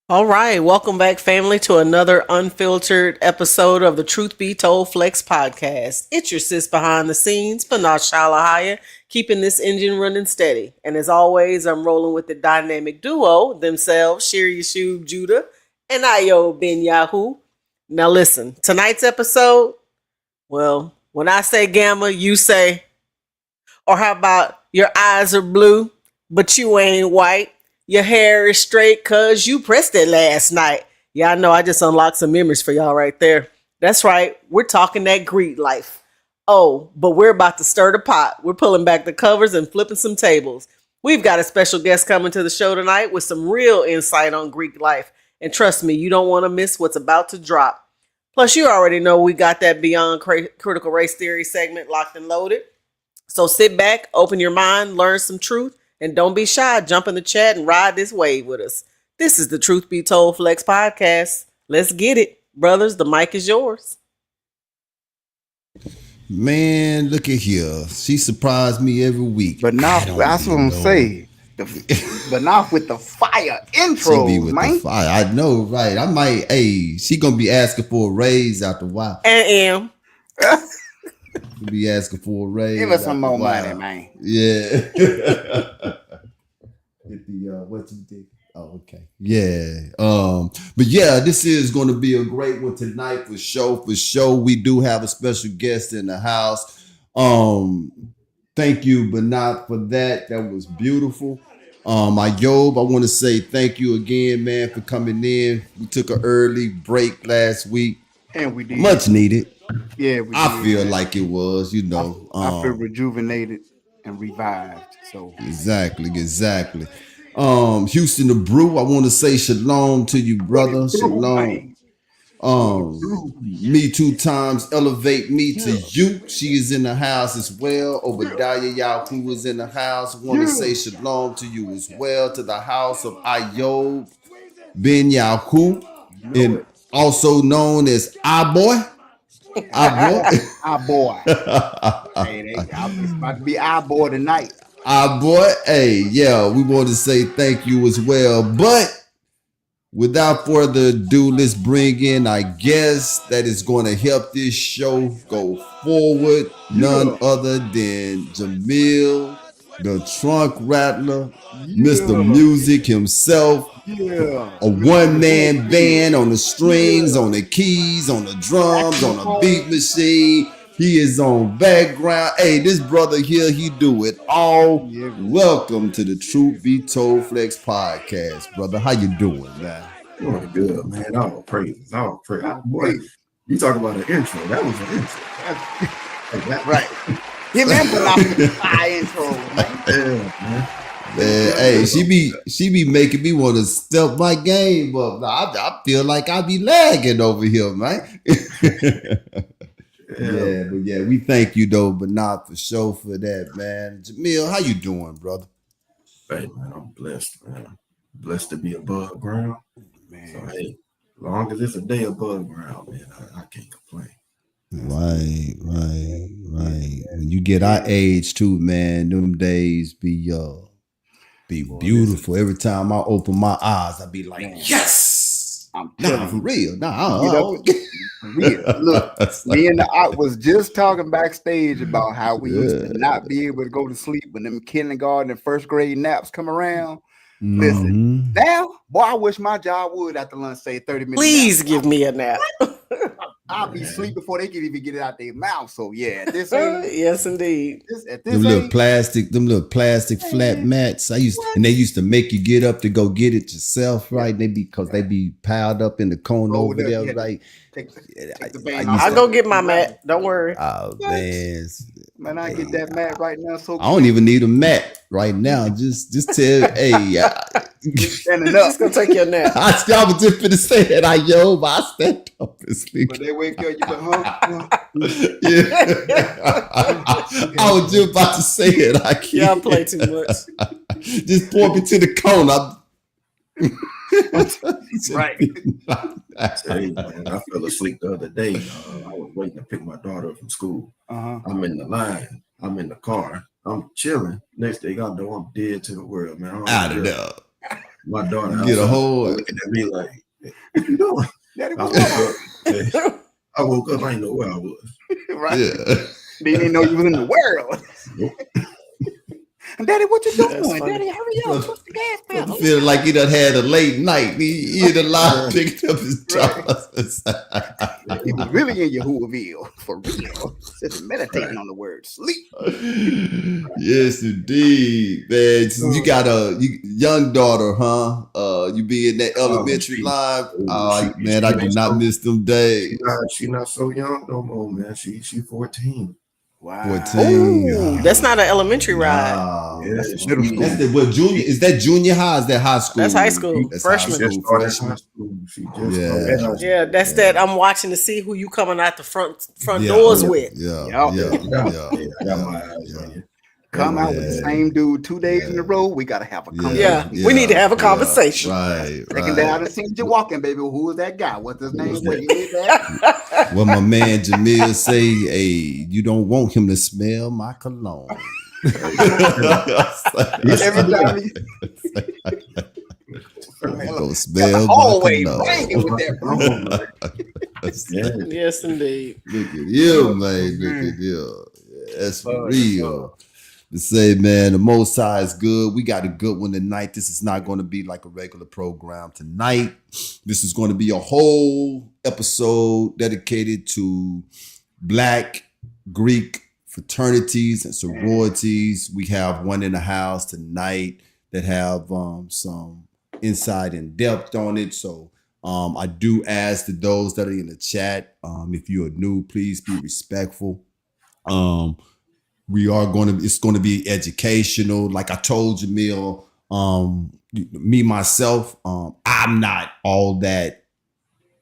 All right, welcome back, family, to another unfiltered episode of the Truth Be Told Flex podcast. It's your sis behind the scenes, Panah Shalahaya, keeping this engine running steady. And as always, I'm rolling with the dynamic duo themselves, Shiri Yashub Judah and Ayo Ben Yahoo. Now, listen, tonight's episode, well, when I say gamma, you say, or how about your eyes are blue, but you ain't white? Your hair is straight cause you pressed it last night. Yeah, I know I just unlocked some memories for y'all right there. That's right, we're talking that Greek life. Oh, but we're about to stir the pot. We're pulling back the covers and flipping some tables. We've got a special guest coming to the show tonight with some real insight on Greek life. And trust me, you don't want to miss what's about to drop. Plus, you already know we got that Beyond Critical Race Theory segment locked and loaded. So sit back, open your mind, learn some truth, and don't be shy. Jump in the chat and ride this wave with us. This is the Truth Be Told Flex podcast. Let's get it. Brothers, the mic is yours. Man, look at here. She surprised me every week. But now that's what I'm saying. But now with the fire intro, She be with man. the fire. I know, right? I might. Hey, she gonna be asking for a raise after a while. And She'll be asking for a raise. Give us some after a more while. money, man. Yeah. Get the what you did. Oh, okay. Yeah. But yeah, this is going to be a great one tonight for sure. For sure, we do have a special guest in the house. Thank you, but not for that. That was beautiful. Ayob, I want to say thank you again, man, for coming in. We took an early break last week. And we did. Much needed. Yeah, we I did, feel man. like it was, you know. I feel rejuvenated and revived. So Exactly. Houston the Brew, I want to say shalom to you, brother. Shalom. Me 2 times elevate me to you. She is in the house as well. Obadiah Yahoo is in the house. Want to say shalom to you as well, to the house of Ayob Ben Yahoo, and also known as Boy. boy. Hey, it's about to be our boy tonight. Boy. Hey, yeah, we want to say thank you as well. But without further ado, let's bring in our guest that is going to help this show go forward. None other than Jaamell, the TrunkRattler, Mr. Music himself. Yeah. A one-man band on the strings, on the keys, on the drums, on the beat machine. He is on background. Hey, this brother here, he do it all. Welcome to the Truth Be Told Flex podcast, brother. How you doing, man? Doing good, man. All praises. Boy, you talk about an intro. That was an intro. Right. Him and the fire intro, man. Yeah, man. Man, hey, she be making me want to step my game up. I feel like I be lagging over here, man. Yeah, but yeah, we thank you though, but not for sure for that, man. Jaamell, how you doing, brother? Hey, man, I'm blessed, man. Blessed to be above ground. Man. So, hey, as long as it's a day above ground, man, I can't complain. Right. When you get our age too, man, them days be beautiful. Every time I open my eyes, I be like, yes. I'm Nah, telling for you. real. Look, me and the Art was just talking backstage about how we used to not be able to go to sleep when them kindergarten and first grade naps come around. Listen, now, boy, I wish my job would after lunch say 30 minutes. please give me a nap. I'll be asleep before they can even get it out their mouth. So yeah, at this age, Yes, indeed. at this Them little age, plastic flat mats. They used to make you get up to go get it yourself, right? They be piled up in the corner over there, right? Take I the band used off. I'll go get my mat. Don't worry. Oh man, Man, I get that mat right now. So I don't even need a mat right now. Just tell, hey, standing Just up. gonna take your nap. I was just finna say that, but I stand up and sleep. When they wake up, you go, huh? Yeah. I was just about to say it. I can't. Y'all play too much. Just point me to the corner. Right. Hey, man, I fell asleep the other day. I was waiting to pick my daughter up from school. I'm in the line. I'm in the car. I'm chilling. Next thing I know, I'm dead to the world, man. Out of there. My daughter get a hold. looking at me like, what you doing? Daddy, I woke up, I didn't know where I was. Right. Yeah. They didn't know you was in the world. Nope. Daddy, what you doing? Funny. Daddy, hurry up. Push the gas pedal. Feeling like he done had a late night. He in the line picked up his drawers. He was really in Yahuwahville, for real. Sitting meditating on the word sleep. Yes, indeed, man. You got a young daughter, huh? You be in that elementary line. Man, I do not miss them days. She's not so young no more, man. She 14. Wow. 14. That's not an elementary ride. Yeah, That's middle school. That's what junior is. That junior high? Is that high school? That's high school. That's Freshman. high She school. just started high school. She just Yeah. started high school. Yeah, that's that. I'm watching to see who you coming out the front Yeah. doors with. Yeah. Yeah. I got my eyes on you. Come out with the same dude 2 days in a row. We gotta have a conversation. Yeah, we need to have a conversation. Right. Second day I done seen you walking, baby. Who was that guy? What's his name? Where he live at? Well, my man Jaamell say, hey, you don't want him to smell my cologne. Every time he Go smell my always cologne. banging with that bro. Yes, indeed. Look at you, man. Look at you. Yeah, that's for real. To say, man, the Most High is good. We got a good one tonight. This is not going to be like a regular program tonight. This is going to be a whole episode dedicated to Black Greek fraternities and sororities. We have one in the house tonight that have some insight and depth on it. So I do ask to those that are in the chat, if you are new, please be respectful. It's going to be educational. Like I told Jaamell, me myself, I'm not all that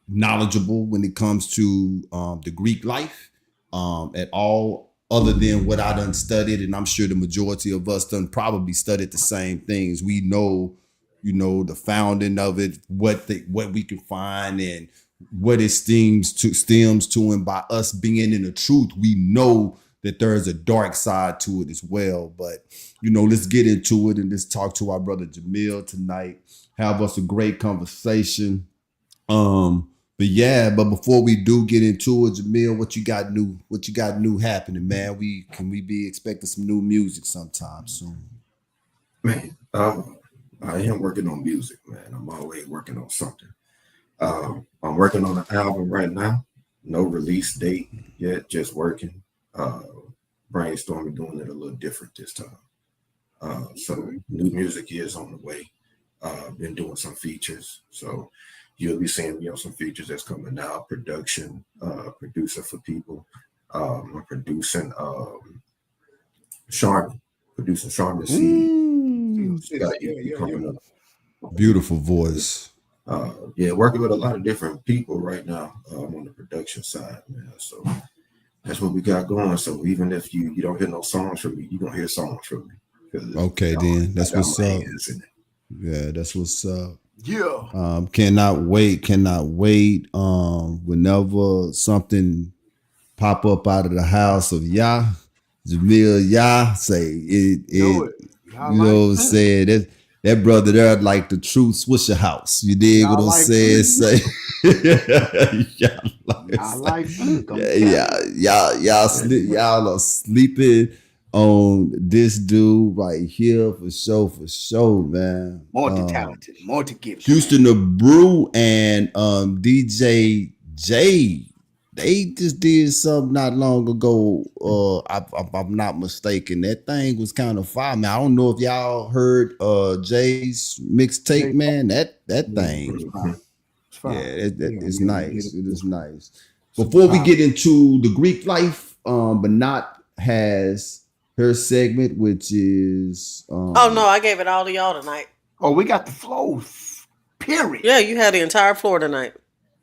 knowledgeable when it comes to the Greek life at all, other than what I done studied. And I'm sure the majority of us done probably studied the same things. We know, the founding of it, what we can find and what it stems to. And by us being in the truth, we know that there is a dark side to it as well. But, let's get into it and let's talk to our brother Jaamell tonight. Have us a great conversation. But before we do get into it, Jaamell, what you got new happening, man? Can we be expecting some new music sometime soon? Man, I am working on music, man. I'm always working on something. I'm working on an album right now. No release date yet, just working. Brainstorming, doing it a little different this time. So new music is on the way. Been doing some features. So you'll be seeing me on some features that's coming out. Production, producer for people. I'm producing Charmin. Producing Charmin coming up. Beautiful voice. Working with a lot of different people right now on the production side, man. So that's what we got going. So even if you don't hear no songs from me, you're gonna hear songs from me. Okay, then that's what's up. Yeah, that's what's up. Yeah. Cannot wait. Whenever something pop up out of the house of Yah, Jaamell Yah, say it. You know what I'm saying? That brother there like the true Swisher House. You dig what I'm saying? Say, y'all are sleeping on this dude right here for sure, man. Multi-talented, multi-gifted. Houston the Brew and DJ J, they just did something not long ago. I'm not mistaken. That thing was kind of fire, man. I don't know if y'all heard Jay's mixtape, man. That thing, it's nice. It is nice. Before we get into the Greek life, Banat has her segment, which is oh no, I gave it all to y'all tonight. Oh, we got the flows. Period. Yeah, you had the entire floor tonight.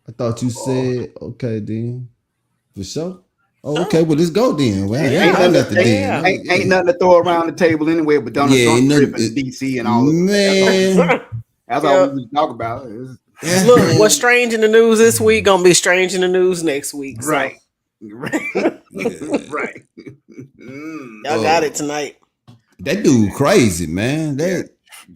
I thought you said okay then. For sure. Oh, okay. Well, let's go then. Well, ain't nothing to throw around the table anyway, but Donald Trump trip in DC and all man. That's all we talk about. Look, what's strange in the news this week gonna be strange in the news next week. So. Right. Y'all got it tonight. That dude crazy, man.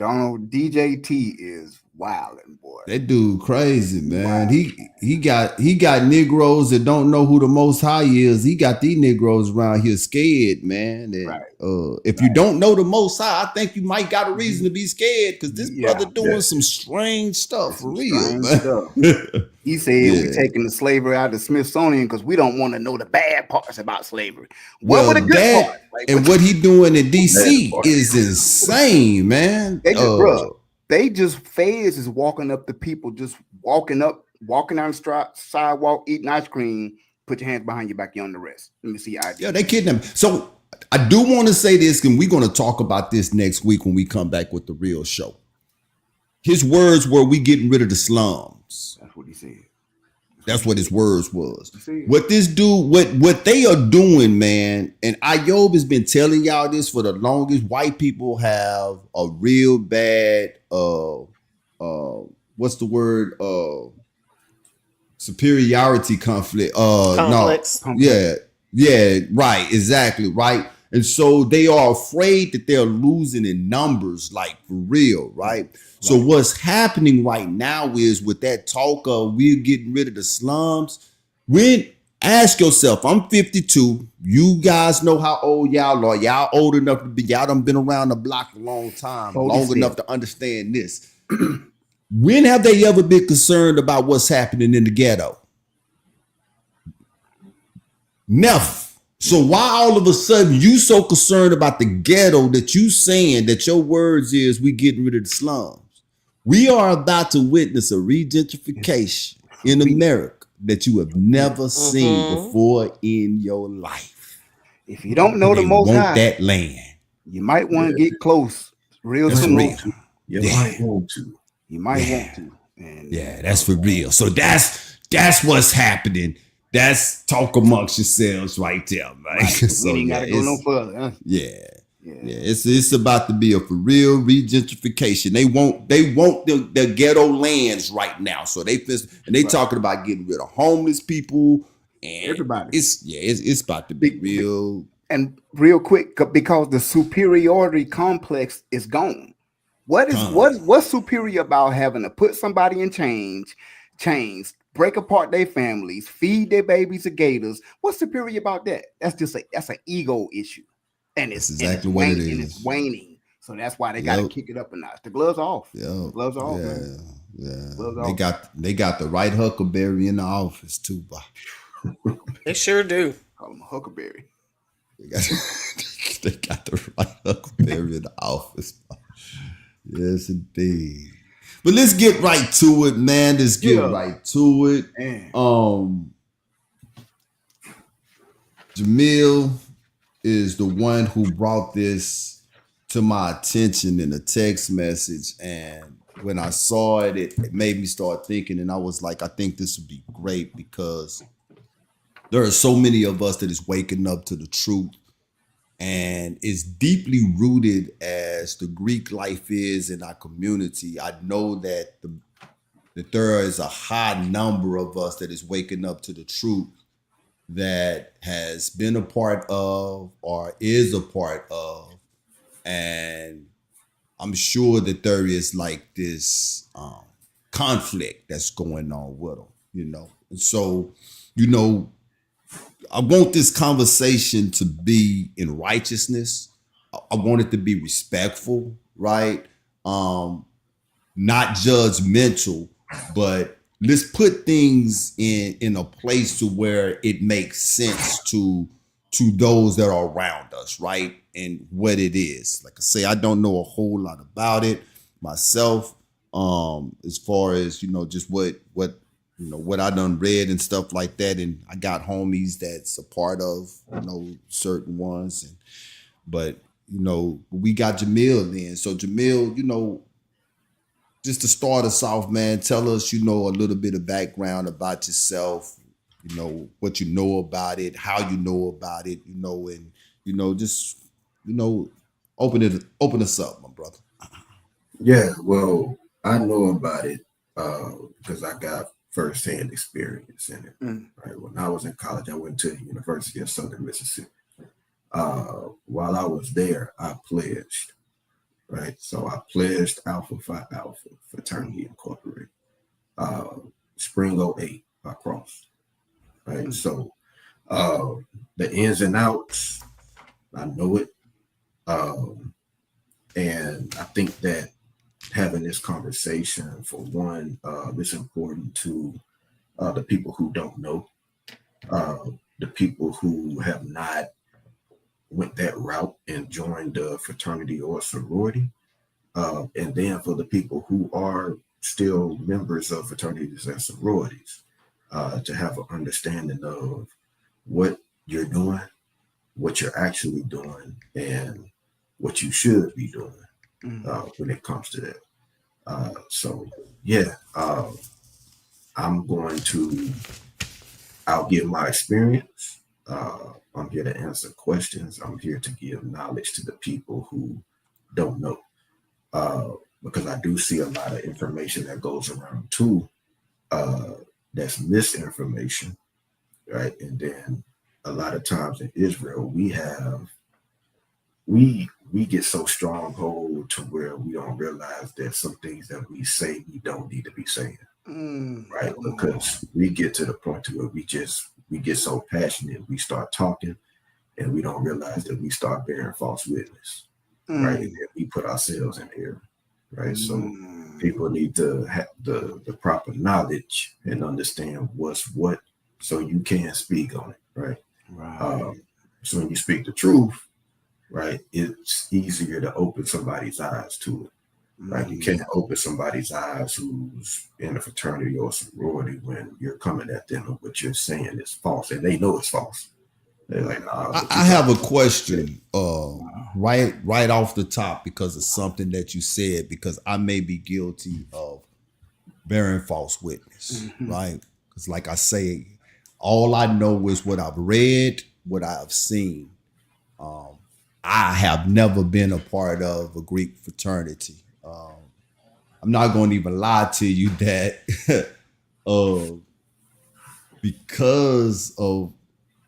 Donald DJT is wilding, boy. That dude crazy, man. He got Negroes that don't know who the Most High is. He got these Negroes around here scared, man. And, if you don't know the Most High, I think you might got a reason to be scared because this brother doing some strange stuff for real, man. He said we taking the slavery out of the Smithsonian because we don't want to know the bad parts about slavery. What were the good parts? Like, and what he doing in DC is insane, man. They just Feds is walking up to people, just walking down the sidewalk, eating ice cream. Put your hands behind your back, you're on the rest. Let me see your ID. Yeah, they kidding them. So I do want to say this, and we're going to talk about this next week when we come back with the real show. His words were, "We getting rid of the slums." That's what he said. That's what his words was. What this dude, what they are doing, man, and Ayob has been telling y'all this for the longest. White people have a real bad, what's the word? Superiority conflict. Complex. No, yeah, right, exactly, right. And so they are afraid that they're losing in numbers, like for real, right? So what's happening right now is with that talk of we're getting rid of the slums. Ask yourself, I'm 52. You guys know how old y'all are. Y'all old enough to be, y'all done been around the block a long time, long enough to understand this. When have they ever been concerned about what's happening in the ghetto? Never. So why all of a sudden you so concerned about the ghetto that you saying that your words is we getting rid of the slums? We are about to witness a regentrification in America that you have never seen before in your life. If you don't know the Most High, that land, you might want to get close real soon. You might want to. You might want to. And that's for real. So that's what's happening. That's talk amongst yourselves right there, man. Right. So we ain't gotta go no further. Huh? Yeah. It's about to be a for real regentrification. They want the ghetto lands right now. So they talking about getting rid of homeless people and everybody. It's about to be real. And real quick, because the superiority complex is gone. What's superior about having to put somebody in chains, break apart their families, feed their babies to gators? What's superior about that? That's an ego issue. And it's exactly what it is. And it's waning. So that's why they got to kick it up a notch. The gloves off. The gloves off, man. Yeah. Gloves they got the right huckleberry in the office too, Bob. They sure do. Call him a huckleberry. They got the right huckleberry in the office, Bob. Yes, indeed. But let's get right to it, man. Let's get right to it. Jaamell is the one who brought this to my attention in a text message. And when I saw it, it made me start thinking. And I was like, I think this would be great because there are so many of us that is waking up to the truth. And it's deeply rooted as the Greek life is in our community. I know that there is a high number of us that is waking up to the truth that has been a part of or is a part of. And I'm sure that there is like this conflict that's going on with them, And so, I want this conversation to be in righteousness. I want it to be respectful, right? Not judgmental, but let's put things in a place to where it makes sense to those that are around us, right? And what it is. Like I say, I don't know a whole lot about it myself, as far as, just what I done read and stuff like that. And I got homies that's a part of, certain ones. But we got Jaamell then. So Jaamell, just to start us off, man, tell us, a little bit of background about yourself, what you know about it, how you know about it, and, just, open us up, my brother. Yeah, well, I know about it because I got firsthand experience in it. Right? When I was in college, I went to the University of Southern Mississippi. While I was there, I pledged right? So I pledged Alpha Phi Alpha Fraternity Incorporated. Spring '08, I crossed, right? So the ins and outs, I know it. And I think that having this conversation, for one, is important to the people who don't know, the people who have not went that route and joined a fraternity or sorority, and then for the people who are still members of fraternities and sororities, to have an understanding of what you're doing, what you're actually doing, and what you should be doing when it comes to that. So yeah, I'm going to, I'll give my experience. I'm here to answer questions. I'm here to give knowledge to the people who don't know. Because I do see a lot of information that goes around too, that's misinformation, right? And then a lot of times in Israel, we get so stronghold to where we don't realize that some things that we say we don't need to be saying, right? Because we get to the point to where we get so passionate, we start talking, and we don't realize that we start bearing false witness, right? And then we put ourselves in error, right? So people need to have the proper knowledge and understand what's what, so you can speak on it, right? So when you speak the truth, right, it's easier to open somebody's eyes to it. Like you can't open somebody's eyes who's in a fraternity or sorority when you're coming at them and what you're saying is false, and they know it's false. They're like, nah. I have a question right off the top because of something that you said, because I may be guilty of bearing false witness, right? Because like I say, all I know is what I've read, what I've seen. I have never been a part of a Greek fraternity. I'm not going to even lie to you that because of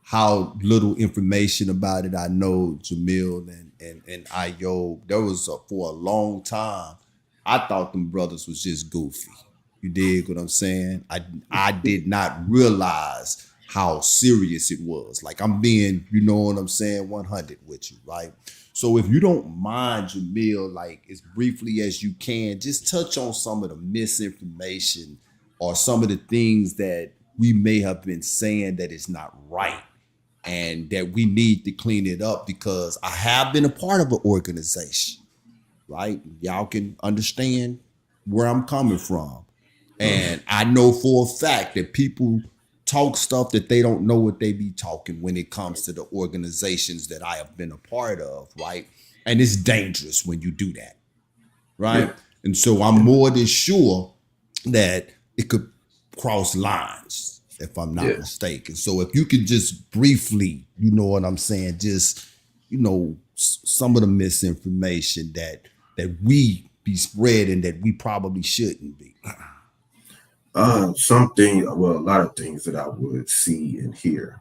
how little information about it I know, Jaamell and Ayo, there was for a long time, I thought them brothers was just goofy. You dig what I'm saying? I did not realize how serious it was. Like I'm being, you know what I'm saying, 100 with you, right? So if you don't mind, Jaamell, like as briefly as you can, just touch on some of the misinformation or some of the things that we may have been saying that is not right and that we need to clean it up, because I have been a part of an organization, right? Y'all can understand where I'm coming from. And I know for a fact that people talk stuff that they don't know what they be talking when it comes to the organizations that I have been a part of, right? And it's dangerous when you do that, right? Yeah. And so I'm more than sure that it could cross lines, if I'm not mistaken. So if you could just briefly, you know what I'm saying, just, you know, some of the misinformation that we be spreading that we probably shouldn't be. A lot of things that I would see and hear.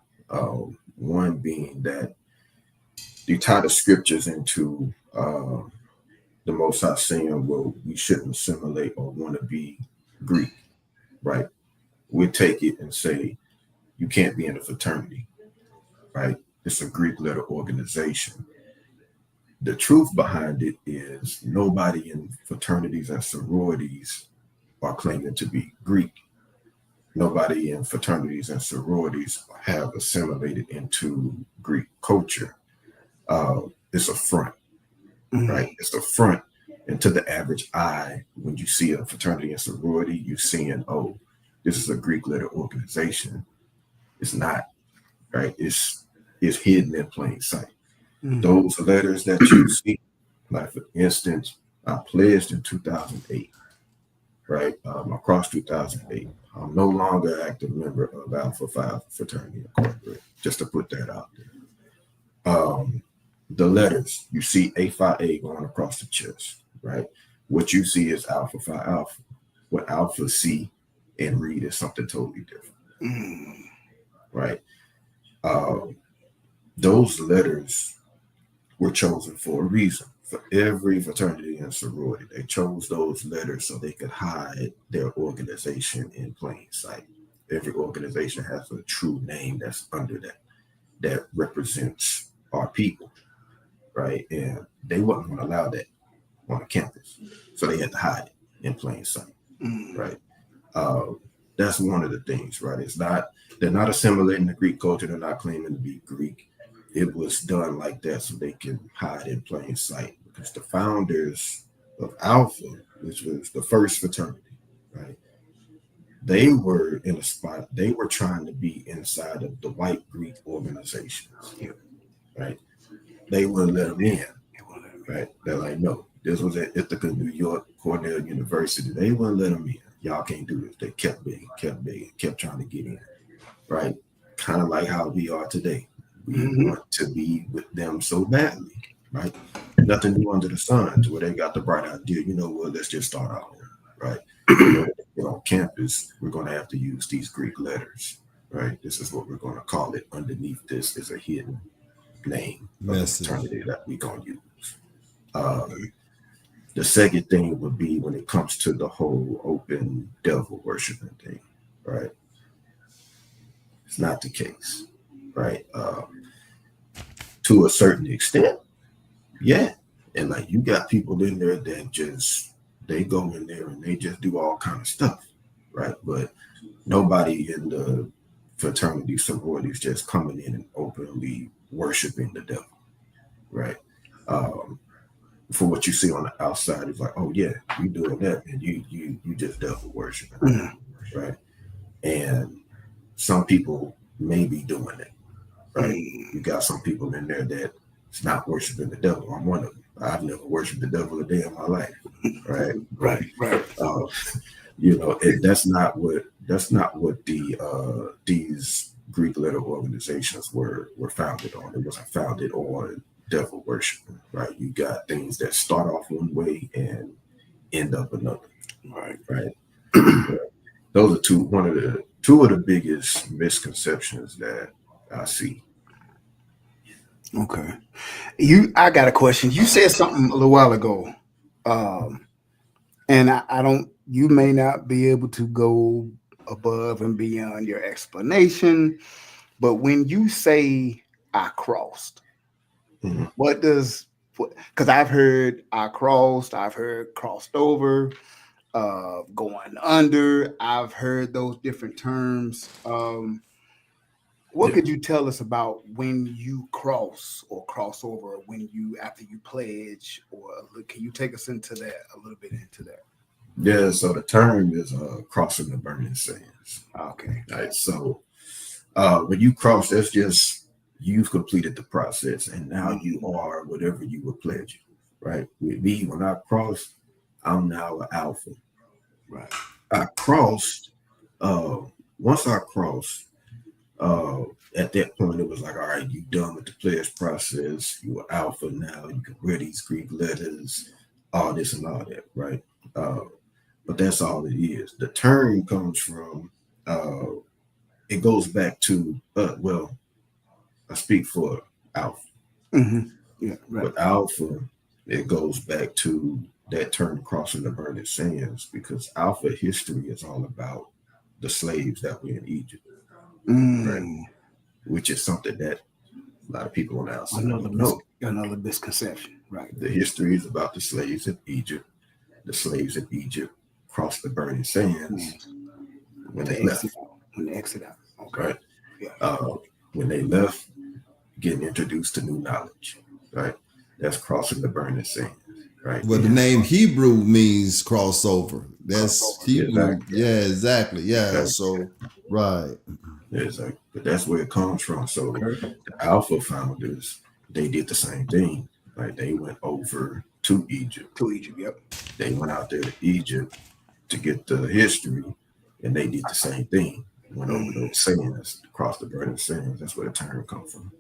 One being that you tie the scriptures into the Most High saying, well, we shouldn't assimilate or want to be Greek, right? We take it and say, you can't be in a fraternity, right? It's a Greek letter organization. The truth behind it is nobody in fraternities and sororities are claiming to be Greek. Nobody in fraternities and sororities have assimilated into Greek culture. It's a front, right? It's a front. And to the average eye, when you see a fraternity and sorority, you're seeing, oh, this is a Greek letter organization. It's not, right? It's hidden in plain sight. Those letters that you see, like for instance, I pledged in 2008, right? Across 2008. I'm no longer an active member of Alpha Phi Fraternity Incorporated, just to put that out there. The letters, you see A Phi A going across the chest, right? What you see is Alpha Phi Alpha. What Alpha see and read is something totally different, right? Those letters were chosen for a reason. for every fraternity and sorority, they chose those letters so they could hide their organization in plain sight. Every organization has a true name that's under that represents our people, right? And they wasn't going to allow that on the campus, so they had to hide it in plain sight, right? That's one of the things, right? They're not assimilating the Greek culture. They're not claiming to be Greek. It was done like that so they can hide in plain sight, because the founders of Alpha, which was the first fraternity, right? They were in a spot. They were trying to be inside of the white Greek organizations, right? They wouldn't let them in, right? They're like, no, this was at Ithaca, New York, Cornell University. They wouldn't let them in. Y'all can't do this. They kept begging, kept trying to get in, right? Kind of like how we are today. We want to be with them so badly, right? Nothing new under the sun, to where they got the bright idea, you know what, let's just start out, right? On campus, we're going to have to use these Greek letters, right? This is what we're going to call it. Underneath this is a hidden name of the fraternity that we're going to use. The second thing would be when it comes to the whole open devil worshiping thing, right? It's not the case, right? To a certain extent, yeah. And like, you got people in there that just, they go in there and they just do all kind of stuff, right? But nobody in the fraternity sororities just coming in and openly worshiping the devil, right? For what you see on the outside, it's like, oh yeah, you doing that, and you just devil worshiping, right? And some people may be doing it, right? You got some people in there that's not worshiping the devil. I'm one of them. I've never worshiped the devil a day in my life, right? Right. That's not what these Greek letter organizations were founded on. It wasn't founded on devil worship, right? You got things that start off one way and end up another, right? Those are two of the biggest misconceptions that I see. Okay. I got a question. You said something a little while ago. And I don't, you may not be able to go above and beyond your explanation, but when you say I crossed, what does, because I've heard I crossed, I've heard crossed over, going under, I've heard those different terms. What could you tell us about when you cross or cross over, when you, after you pledge, or can you take us into that, a little bit into that? Yeah, so the term is crossing the burning sands. Okay. Right. So when you cross, that's just, you've completed the process, and now you are whatever you were pledging, right? With me, when I crossed, I'm now an alpha. Right. I crossed, once I crossed, at that point, it was like, all right, you done with the pledge process. You are alpha now. You can wear these Greek letters, all this and all that, right? But that's all it is. The term comes from, it goes back to, well, I speak for alpha. Yeah, right. But alpha, it goes back to that term crossing the burning sands, because alpha history is all about the slaves that were in Egypt. Right? Which is something that a lot of people on the outside know. Another misconception, right? The history is about the slaves in Egypt. The slaves in Egypt crossed the burning sands when they left. When they exit out. Okay. Right? Yeah. When they left, getting introduced to new knowledge. Right? That's crossing the burning sands. Right? Well, the name Hebrew means crossover. That's crossover. Hebrew. Exactly. Yeah, exactly. Yeah. Exactly. So, right. Exactly. But that's where it comes from. So the alpha founders, they did the same thing. Right? They went over to Egypt. Yep. They went out there to Egypt to get the history, and they did the same thing. Went over those sands, across the burning sands. That's where the term comes from.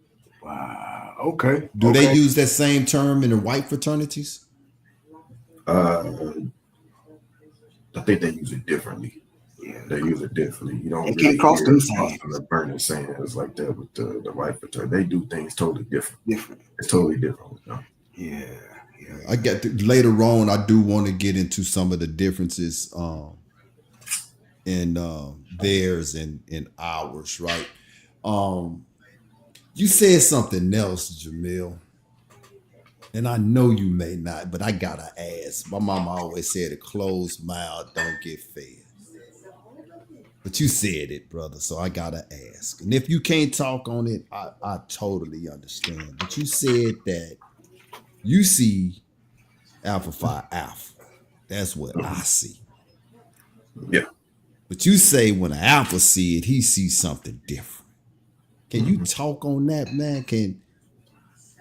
Wow. Okay. Do they use that same term in the white fraternities? I think they use it differently. Yeah. They use it differently. You don't They really can't cross hear them the burning sands like that with the white fraternity. They do things totally different. Different. It's totally different with them. Yeah. I get later on. I do want to get into some of the differences in theirs and ours, right? You said something else, Jaamell, and I know you may not, but I gotta ask. My mama always said, "A closed mouth don't get fed." But you said it, brother, so I gotta ask. And if you can't talk on it, I totally understand. But you said that you see Alpha Phi Alpha. That's what I see. Yeah. But you say when an alpha see it, he sees something different. Can you talk on that, man? Can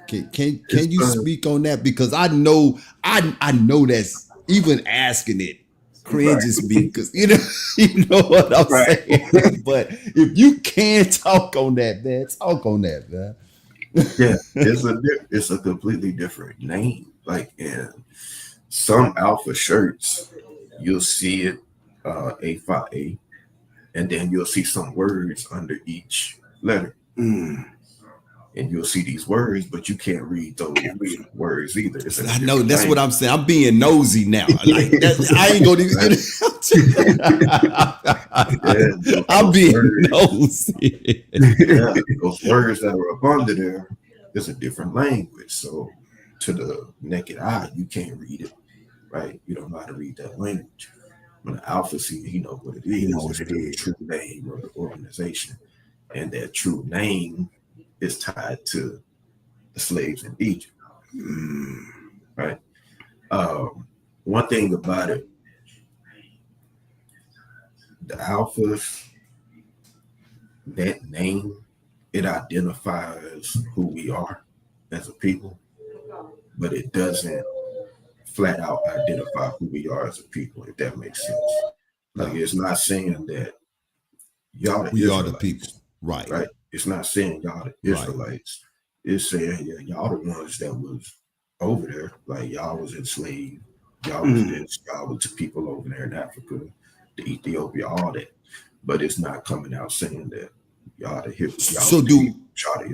you speak on that? Because I know that's even asking it cringes me because you know what I'm saying. But if you can't talk on that, man, talk on that, man. Yeah, it's a completely different name. Like in some alpha shirts, you'll see it A5A, and then you'll see some words under each letter. And you'll see these words, but you can't read those words either. I know that's what I'm saying. I'm being nosy now. Like that, I ain't gonna even. I'm being nosy. Yeah, those words that are up under there is a different language. So to the naked eye, you can't read it, right? You don't know how to read that language. When the alpha sees, he knows what it is. It's the true name of the organization, and that true name is tied to the slaves in Egypt, right? One thing about it, the alphas, that name, it identifies who we are as a people, but it doesn't flat out identify who we are as a people, if that makes sense. Like it's not saying that y'all we are the people, right? Right. It's not saying y'all the Israelites. Right. It's saying y'all the ones that was over there, like y'all was enslaved, y'all was this, y'all was the people over there in Africa, the Ethiopia, all that. But it's not coming out saying that y'all the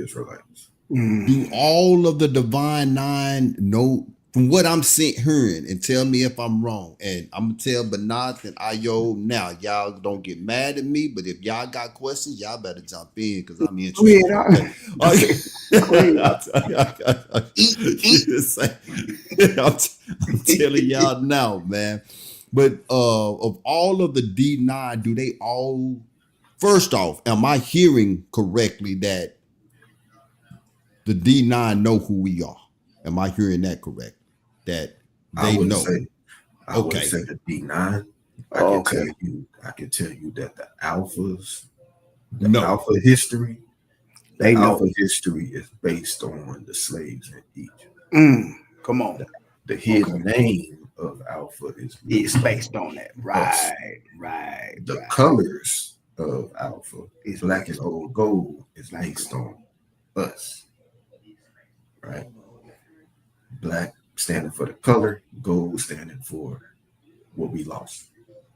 Israelites. Do all of the Divine Nine know? From what I'm hearing, and tell me if I'm wrong, and I'm gonna tell Banath and Ayo now, y'all don't get mad at me, but if y'all got questions, y'all better jump in because I'm interested. I'm telling y'all now, man. But of all of the D9, do they all? First off, am I hearing correctly that the D9 know who we are? Am I hearing that correct? That they know. I would say the D9. I can tell you that the alphas, alpha history, alpha history is based on the slaves in Egypt. Come on. The hidden name of alpha is based on that. Right. The colors of alpha is black and old gold is based on us. Right? Black standing for the color, gold standing for what we lost.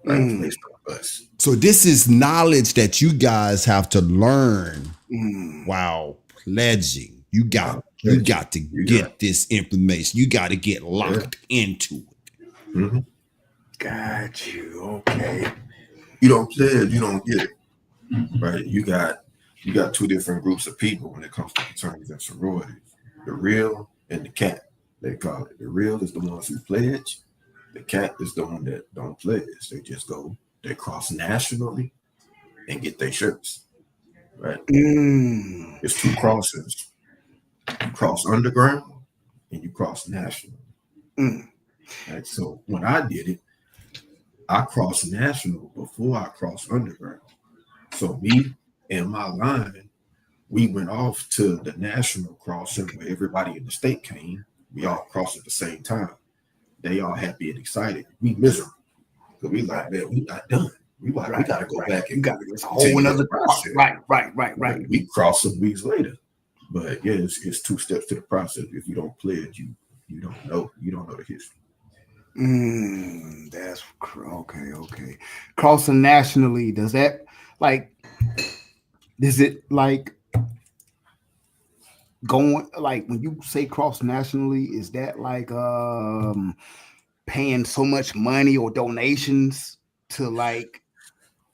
Right? Based on us. So this is knowledge that you guys have to learn while pledging. You got to get this information. You got to get locked into it. Got you. Okay. You don't pledge, you don't get it. Right? You got two different groups of people when it comes to fraternities and sororities. The real and the cat, they call it. The real is the ones who pledge. The cat is the one that don't pledge. They just go, they cross nationally and get their shirts. Right? It's two crosses. You cross underground and you cross national. Right? So when I did it, I crossed national before I crossed underground. So me and my line, we went off to the national crossing where everybody in the state came. We all crossed at the same time. They all happy and excited. We miserable. Because we like, man, we not done. We got to go back and got this whole another process. Right. We cross some weeks later. But yeah, it's two steps to the process. If you don't pledge, you don't know. You don't know the history. That's okay. Crossing nationally, does that is it like going, like when you say cross nationally, is that like paying so much money or donations to like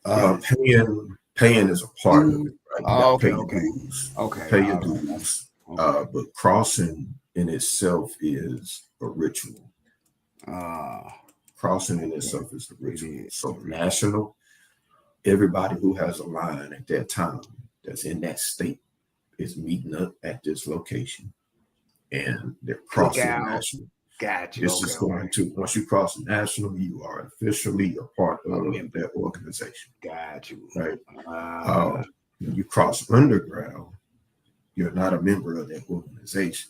Paying is a part of it, right? You got to okay, pay your okay, dues. okay, Pay your all right, dues. okay. But crossing in itself is a ritual. Uh Crossing in okay. itself is the It ritual. is. So It is. national, everybody who has a line at that time that's in that state is meeting up at this location and they're crossing Cookout. national. Got you. This Okay, is going to, once you cross national, you are officially a part I of remember. that organization, Got you. right? When you cross underground, you're not a member of that organization.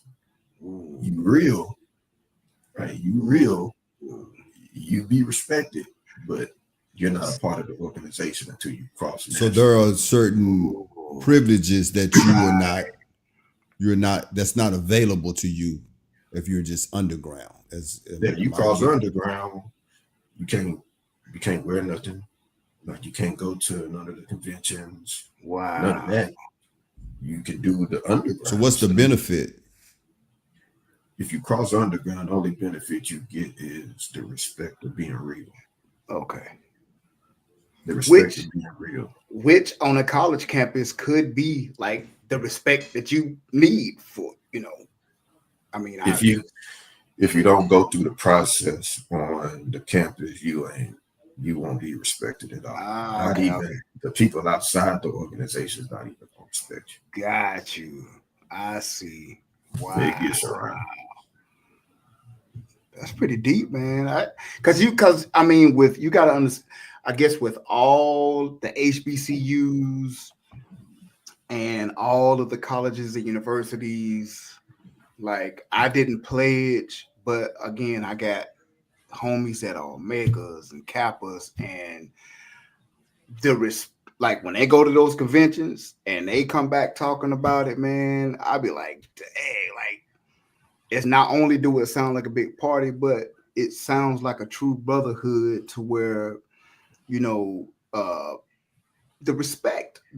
Ooh. You real, right? You real, you be respected, but you're not a part of the organization until you cross So national. there are certain privileges that you're not that's not available to you if you're just underground. If you Am I cross getting? underground, you can't wear nothing. Like you can't go to none of the conventions, Wow. none of that. You can do the underground. So what's the stuff. benefit? If you cross underground, the only benefit you get is the respect of being real. Okay. The respect of being real. Which on a college campus could be like the respect that you need for, I mean, If you don't go through the process on the campus, you won't be respected at all. Not even the people outside the organization is not even gonna respect you. Got you. I see. Wow. It gets around. That's pretty deep, man. Because I mean, with you got to understand. I guess with all the HBCUs and all of the colleges and universities, like I didn't pledge, but again, I got homies that are Omegas and Kappas, and like when they go to those conventions and they come back talking about it, man, I'd be like, hey, like it's not only do it sound like a big party, but it sounds like a true brotherhood to where, the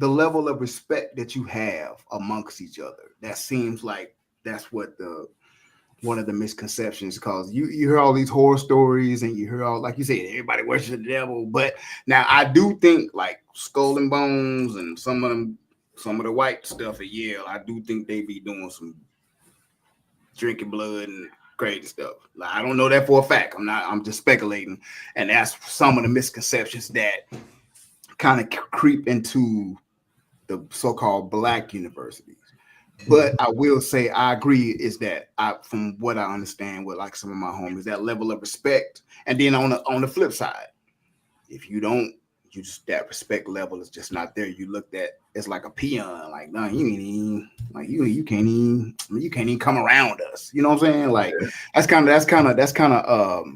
level of respect that you have amongst each other. That seems like that's what one of the misconceptions, because you hear all these horror stories and you hear all, like you said, everybody worships the devil. But now I do think like Skull and Bones and some of the white stuff at Yale, I do think they be doing some drinking blood and crazy stuff. Like, I don't know that for a fact. I'm just speculating. And that's some of the misconceptions that kind of creep into the so-called black universities. But I will say I agree is that from what I understand with like some of my homies, that level of respect. And then on the flip side, if you don't, that respect level is just not there. You looked at it's like a peon, like no, you ain't even like you can't even come around us. You know what I'm saying? Like that's kind of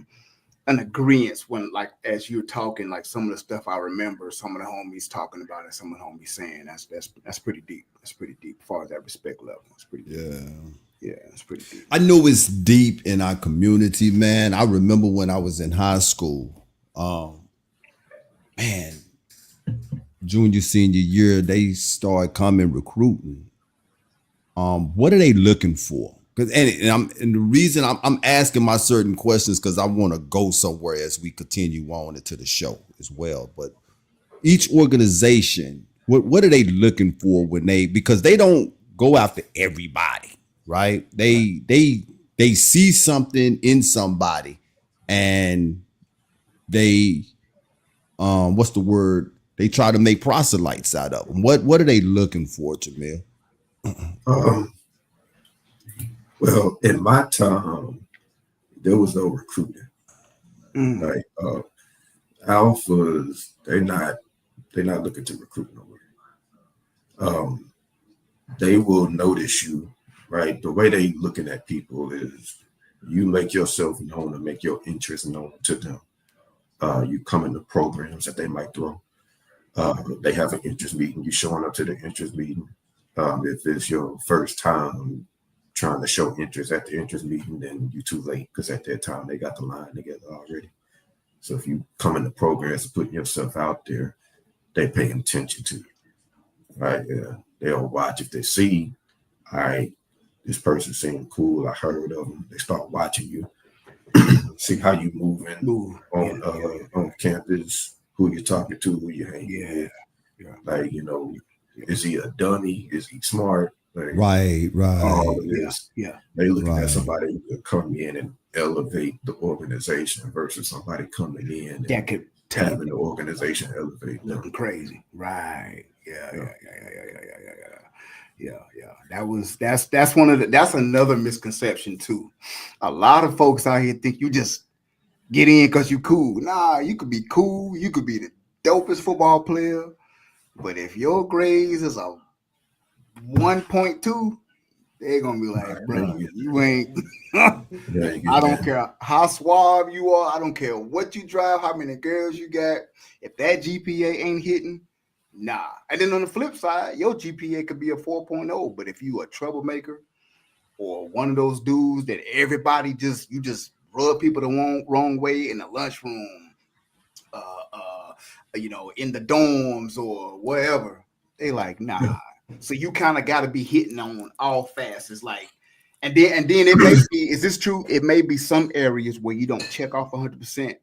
an agreement when, like, as you're talking, like some of the stuff I remember some of the homies talking about and some of the homies saying that's pretty deep. That's pretty deep as far as that respect level. It's pretty deep. Yeah, it's pretty deep. I know it's deep in our community, man. I remember when I was in high school, man, junior, senior year, they started coming recruiting. What are they looking for? And the reason I'm asking my certain questions because I want to go somewhere as we continue on into the show as well. But each organization, what are they looking for because they don't go after everybody, right? They see something in somebody and they what's the word? They try to make proselytes out of them. What are they looking for, Jaamell? Well, in my time, there was no recruiting. Like alphas, they're not looking to recruit nowhere. They will notice you, right? The way they looking at people is you make yourself known and make your interest known to them. You come into programs that they might throw. They have an interest meeting. You showing up to the interest meeting. If it's your first time trying to show interest at the interest meeting, then you're too late because at that time they got the line together already. So if you come into programs and putting yourself out there, they're paying attention to you, right? They'll watch if they see, all right, this person seemed cool. I heard of them. They start watching you, see how you moving on campus, who you're talking to, who you're hanging with. Yeah. Like, is he a dummy? Is he smart? Like, Right. all of this. Yeah. They looking at somebody who could come in and elevate the organization versus somebody coming in that could having the organization elevate them. Looking crazy. Right. Yeah. That's another misconception too. A lot of folks out here think you just get in because you cool. Nah, you could be cool. You could be the dopest football player. But if your grades is a 1.2, they're gonna be like, bro, you ain't. I don't care how suave you are. I don't care what you drive, how many girls you got. If that GPA ain't hitting, nah. And then on the flip side, your GPA could be a 4.0. But if you a troublemaker or one of those dudes that everybody you just rub people the wrong way in the lunchroom, in the dorms or wherever, they like, nah. Yeah. So you kind of got to be hitting on all facets, like, and then it may be, is this true? It may be some areas where you don't check off 100%.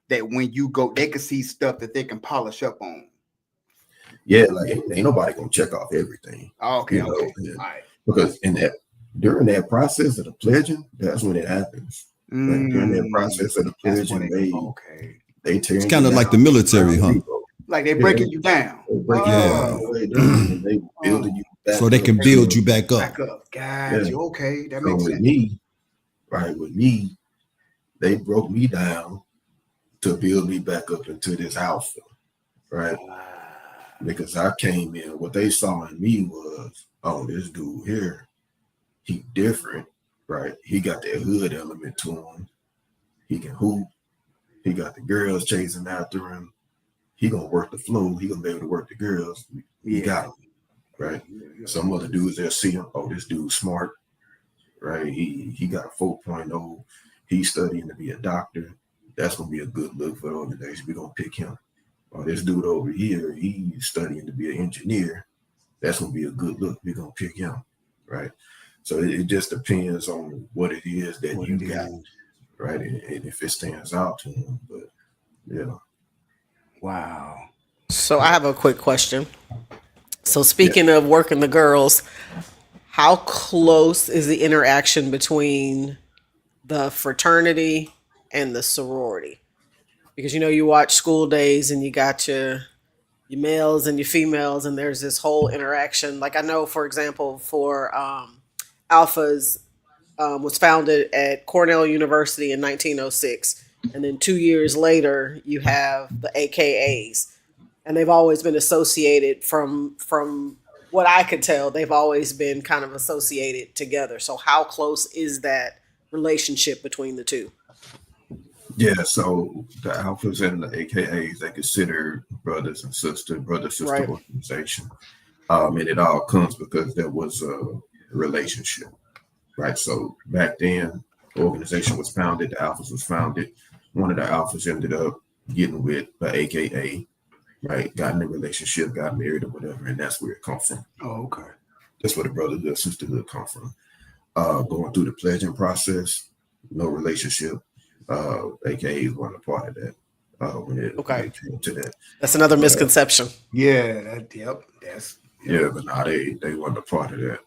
That when you go, they can see stuff that they can polish up on. Yeah, like ain't nobody gonna check off everything. Okay. All right. Because during that process of the pledging, that's when it happens. Like during that process of the pledging, they tear. It's kind of like the military, huh? Like they breaking you down. They building you back so they can build you back up. Guys, you okay? That makes sense. With me, they broke me down to build me back up into this alpha, right? Because I came in, what they saw in me was, oh, this dude here, he different, right? He got that hood element to him. He can hoop. He got the girls chasing after him. He gonna work the flow. He gonna be able to work the girls. He got him, right? Some other dudes they'll see him. Oh, this dude's smart, right? He got a 4.0. He's studying to be a doctor. That's gonna be a good look for the organization. We're gonna pick him. Or this dude over here, he's studying to be an engineer. That's gonna be a good look. We're gonna pick him, right? So it just depends on what it is that you got, right? And if it stands out to him, but yeah. Wow. So I have a quick question. So speaking of working the girls, how close is the interaction between the fraternity and the sorority? Because you watch School Days and you got your males and your females, and there's this whole interaction. Like I know, for example, for Alphas was founded at Cornell University in 1906. And then 2 years later, you have the AKAs, and they've always been associated from what I could tell. They've always been kind of associated together. So how close is that relationship between the two? Yeah, so the Alphas and the AKAs, they consider brother-sister right. Organization. And it all comes because there was a relationship, right? So back then, the organization was founded, the Alphas was founded. One of the Alphas ended up getting with the AKA, right? Got in a relationship, got married or whatever, and that's where it comes from. Oh, okay. That's where the brotherhood, sisterhood come from. Going through the pledging process, no relationship. AKAs weren't a part of that. When it came to that. That's another misconception. Yeah, but nah, they weren't a part of that.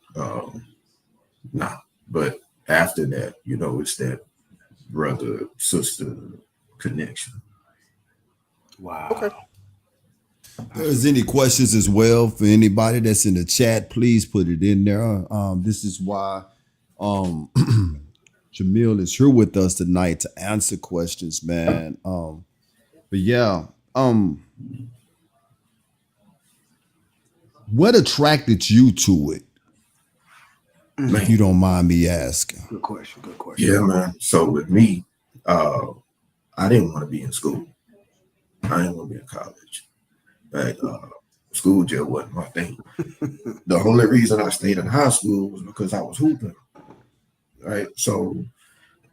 But after that, it's that brother sister connection. Wow. Okay. If there's any questions as well for anybody that's in the chat, please put it in there. This is why Jaamell is here with us tonight to answer questions, man. But yeah, what attracted you to it? If you don't mind me asking. Good question. Yeah, man. So with me, I didn't want to be in school. I didn't want to be in college. Right? School just wasn't my thing. The only reason I stayed in high school was because I was hooping. Right? So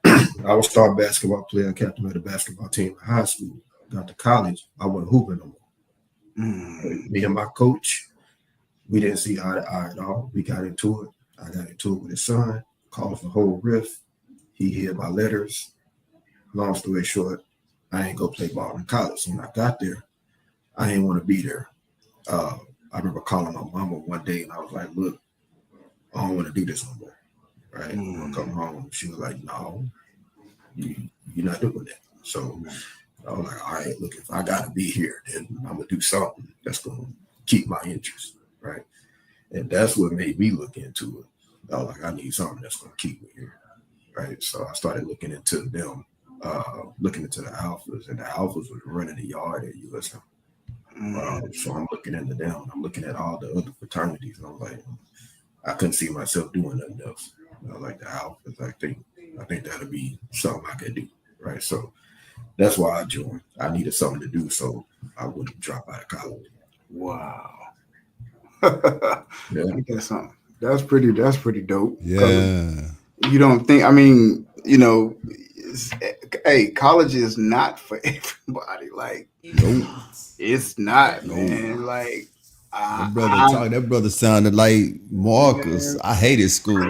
I was star basketball player, captain of the basketball team in high school. Got to college, I wasn't hooping no more. Me and my coach, we didn't see eye to eye at all. We got into it. I got into it with his son, caused a whole rift. He hid my letters. Long story short, I ain't go play ball in college. When I got there, I didn't want to be there. I remember calling my mama one day and I was like, look, I don't want to do this no more. Right? I'm gonna come home. She was like, no, you're not doing that. So I was like, all right, look, if I gotta be here, then I'm gonna do something that's gonna keep my interest, right? And that's what made me look into it. I was like, I need something that's gonna keep me here, right? So I started looking into them, looking into the alphas, and the alphas was running the yard at USM. So I'm looking into them. I'm looking at all the other fraternities, and I'm like, I couldn't see myself doing nothing else. Like the alphas, I think that'll be something I could do, right? So that's why I joined. I needed something to do, so I wouldn't drop out of college. Wow. Yeah. That's something. That's pretty dope. Yeah. You don't think? I mean, you know, hey, college is not for everybody. Like, Nope. it's not, man. Like, That brother sounded like Marcus. I hated school.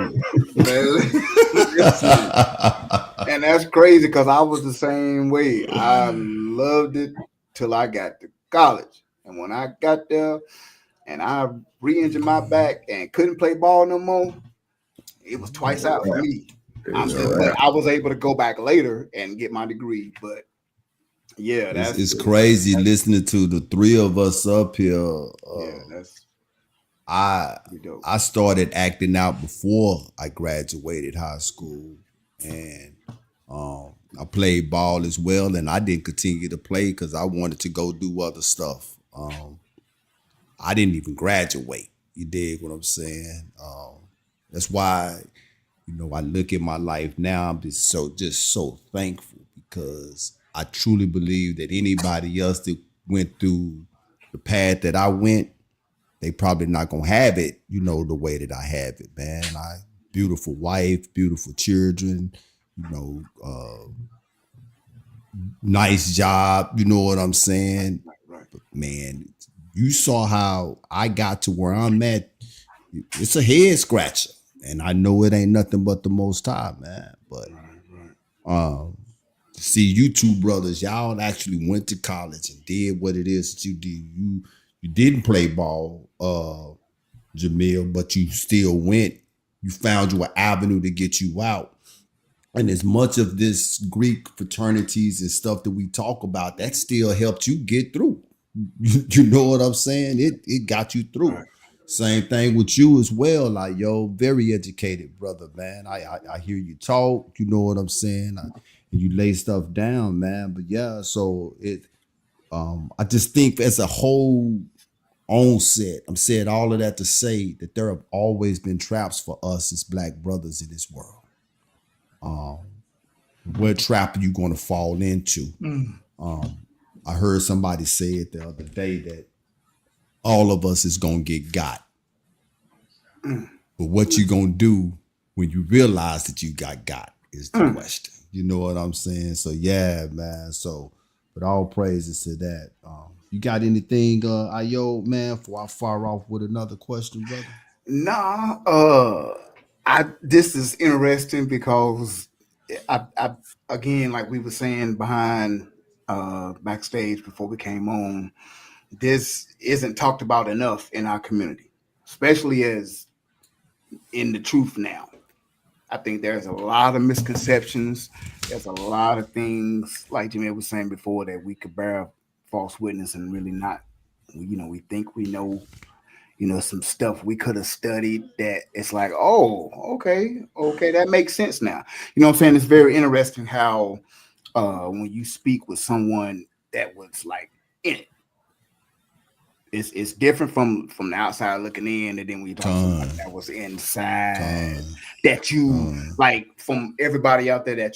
And that's crazy because I was the same way. I loved it till I got to college, and when I got there, and I re-injured my back and couldn't play ball no more, it was twice out for me. But I was able to go back later and get my degree. But yeah, it's crazy listening to the three of us up here. I started acting out before I graduated high school, and I played ball as well, and I didn't continue to play because I wanted to go do other stuff. I didn't even graduate. You dig what I'm saying? That's why, you know, I look at my life now. I'm just so thankful because I truly believe that anybody else that went through the path that I went, they probably not gonna have it, you know, the way that I have it, man. Beautiful wife, beautiful children, you know, nice job, you know what I'm saying? But man, you saw how I got to where I'm at. It's a head scratcher. And I know it ain't nothing but the Most High, man. But see, you two brothers, y'all actually went to college and did what it is that you did. You didn't play ball, Jaamell, but you still went. You found you an avenue to get you out. And as much of this Greek fraternities and stuff that we talk about, that still helped you get through. You know what I'm saying? It got you through. Right. Same thing with you as well. Like, yo, very educated brother, man. I hear you talk. You know what I'm saying? And you lay stuff down, man. But yeah, so I just think as a whole onset, I'm saying all of that to say that there have always been traps for us as black brothers in this world. What trap are you going to fall into? I heard somebody say it the other day that all of us is going to get got. But what you going to do when you realize that you got is the question. You know what I'm saying? So yeah, man. So, but all praises to that. You got anything, Ayo, man, before I fire off with another question, brother? Nah, this is interesting because I again, like we were saying behind backstage before we came on, this isn't talked about enough in our community, especially as in the truth now. I think there's a lot of misconceptions. There's a lot of things, like Jaamell was saying before, that we could bear false witness and really not. You know, we think we know, you know, some stuff we could have studied that it's like, oh, okay, that makes sense now. You know what I'm saying? It's very interesting how when you speak with someone that was like in it, it's different from the outside looking in, and then we talk to someone that was inside. That you like from everybody out there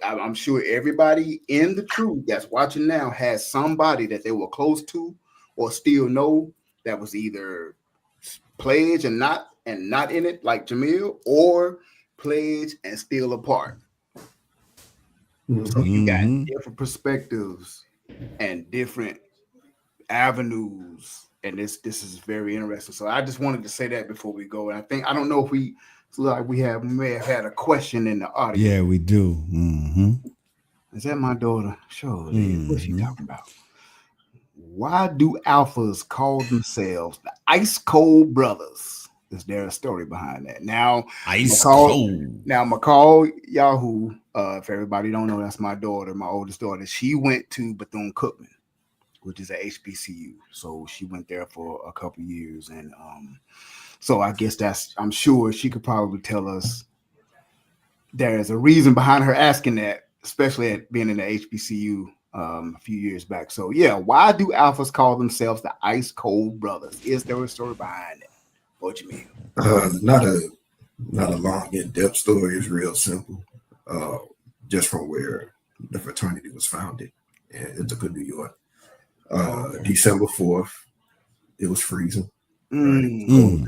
I'm sure everybody in the truth that's watching now has somebody that they were close to or still know that was either pledge and not in it, like Jaamell, or pledge and still apart. So you got different perspectives and different avenues and this is very interesting. So I just wanted to say that before we go. And I don't know if we may have had a question in the audience. Yeah, we do. Mm-hmm. Is that my daughter? Sure. What's she talking about? Why do alphas call themselves the Ice Cold Brothers? Is there a story behind that? Now, Ice cold. Now, McCall Yahoo, if everybody don't know, that's my daughter, my oldest daughter. She went to Bethune-Cookman, which is a HBCU. So she went there for a couple years. And so I guess I'm sure she could probably tell us there's a reason behind her asking that, especially at being in the HBCU a few years back. So yeah, why do alphas call themselves the Ice Cold Brothers? Is there a story behind it? What you mean? Not a long in-depth story. It's real simple. Just from where the fraternity was founded in Ithaca, New York. December 4th, it was freezing. Right?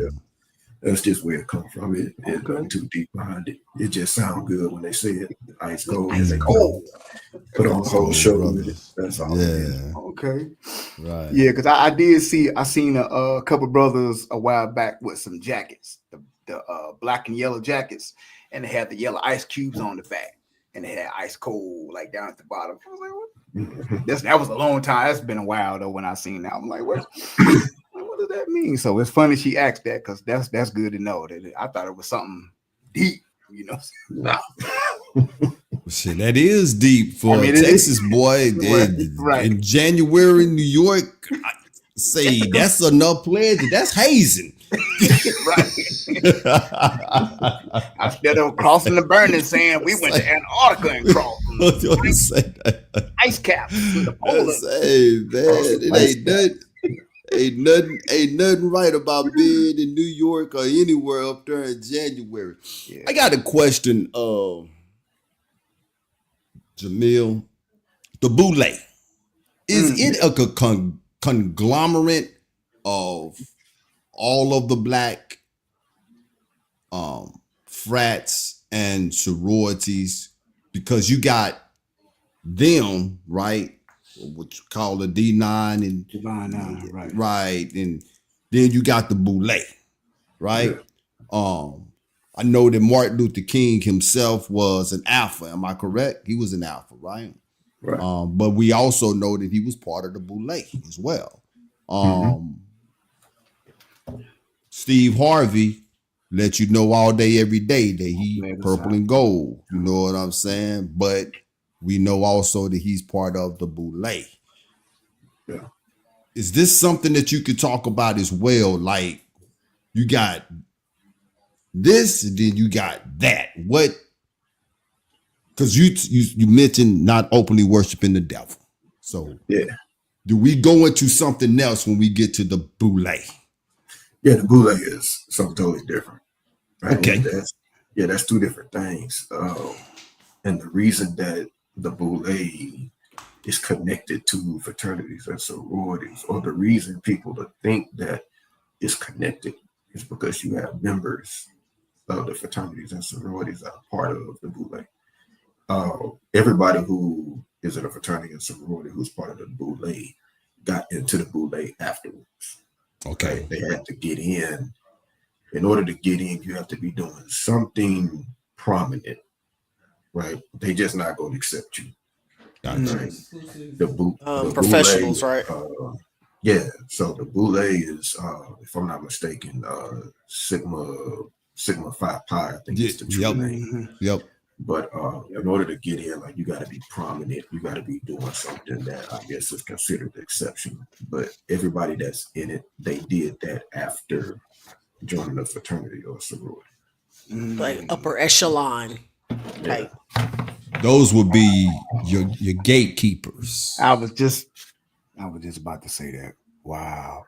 That's just where it comes from. It nothing too deep behind it. It just sounds good when they say it. Ice cold. Ice cold. Put on the whole show with it. That's all. Yeah. Okay. Right. Yeah, because I seen a couple brothers a while back with some jackets, the black and yellow jackets, and they had the yellow ice cubes on the back, and they had ice cold like down at the bottom. I was like, what? That was a long time. That's been a while though when I seen that. I'm like, what does that mean? So it's funny she asked that because that's good to know. That I thought it was something deep, you know. Nah. Shit, that is deep for a Texas boy. Right. In January, New York, I say that's enough pledge. That's hazing. Right. Instead of crossing the burning saying we went to Antarctica and crossed ice caps in the polar. Hey, man, ain't nothing right about being in New York or anywhere up there in January. Yeah. I got a question, Jaamell. The Boule, is it a conglomerate of all of the black frats and sororities? Because you got them, right? What you call a D9 and Divine 9, right? Right, and then you got the Boule, right? Yeah. I know that Martin Luther King himself was an alpha. Am I correct? He was an alpha, right? Right. But we also know that he was part of the Boule as well. Steve Harvey let you know all day, every day that he purple and gold. You know what I'm saying? But we know also that he's part of the Boule. Yeah. Is this something that you could talk about as well? Like you got this, and then you got that. What? Because you mentioned not openly worshiping the devil. So yeah, do we go into something else when we get to the Boule? Yeah, the Boule is something totally different. Right? Okay. That's two different things. And the reason that the Boule is connected to fraternities and sororities, or the reason people think that it's connected, is because you have members of the fraternities and sororities that are part of the Boule. Everybody who is in a fraternity and sorority who's part of the Boule got into the Boule afterwards. Okay. Right? They had to get in. In order to get in, you have to be doing something prominent, right? They just not going to accept you. Right? The professionals, Boule, right? Yeah. So the Boule is, if I'm not mistaken, Sigma Phi Pi. I think it's the true name. Yep. But in order to get in, like you got to be prominent. You got to be doing something that I guess is considered the exception. But everybody that's in it, they did that after joining a fraternity or a sorority. Like upper echelon type. Those would be your gatekeepers. I was just about to say that. Wow.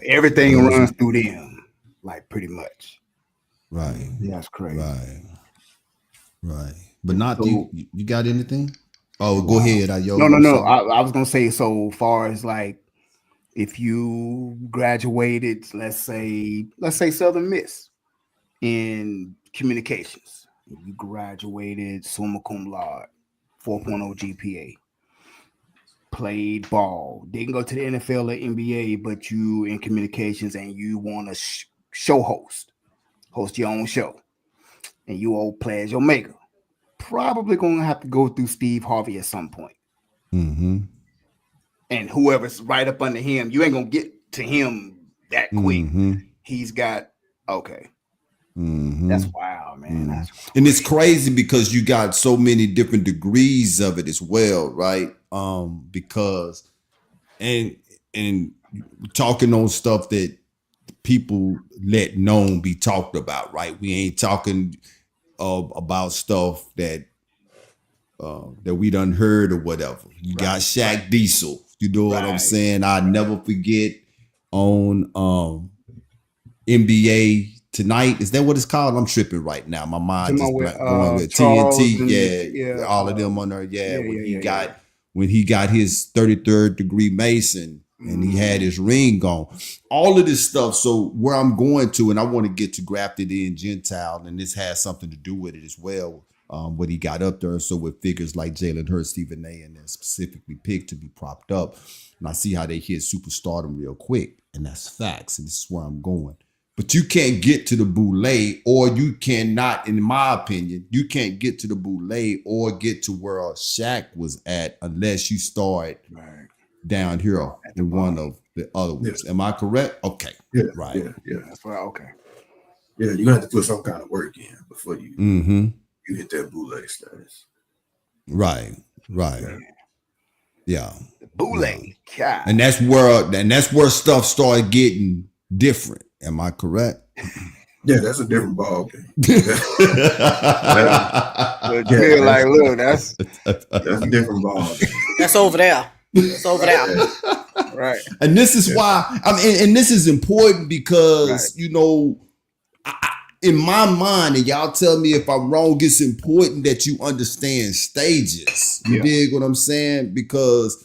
Everything runs through them, like pretty much. Right. Yeah, that's crazy. Right. But not you got anything? Oh, go ahead. No. I was gonna say, so far as like if you graduated, let's say Southern Miss in communications, you graduated summa cum laude, 4.0 GPA. played ball, didn't go to the NFL or NBA, but you in communications and you want to show host your own show, and you old players your maker, probably gonna have to go through Steve Harvey at some point. Mm-hmm. And whoever's right up under him, you ain't gonna get to him that quick. Mm-hmm. He's got okay. Mm-hmm. That's wild, man. Mm-hmm. That's and it's crazy because you got so many different degrees of it as well, right? Because and talking on stuff that people let known be talked about, right? We ain't talking about stuff that we done heard or whatever. You got Shaq Diesel, you know what I'm saying? I never forget on NBA Tonight. Is that what it's called? I'm tripping right now. My mind just going with TNT. All of them on there. When he got his 33rd degree Mason and he had his ring on. All of this stuff. So where I'm going to, and I want to get to Grafted In Gentile, and this has something to do with it as well. What he got up there. So with figures like Jalen Hurts, Stephen A, and then specifically picked to be propped up. And I see how they hit superstardom real quick. And that's facts. And this is where I'm going. But you can't get to the boule, or you cannot, in my opinion, you can't get to the boule or get to where Shaq was at unless you start down here in one of the other ones. Am I correct? Okay. Yeah. Right. Yeah. That's right. Okay. Yeah, you're gonna have to put some kind of work in before you you hit that boule status. Right. Yeah. The boule. Yeah. And that's where stuff started getting different. Am I correct? Yeah, that's a different ball game. Like, look, that's a different ball game. That's over there. It's over there. Right. And this is why and this is important because you know, in my mind, and y'all tell me if I'm wrong, it's important that you understand stages. You dig what I'm saying? Because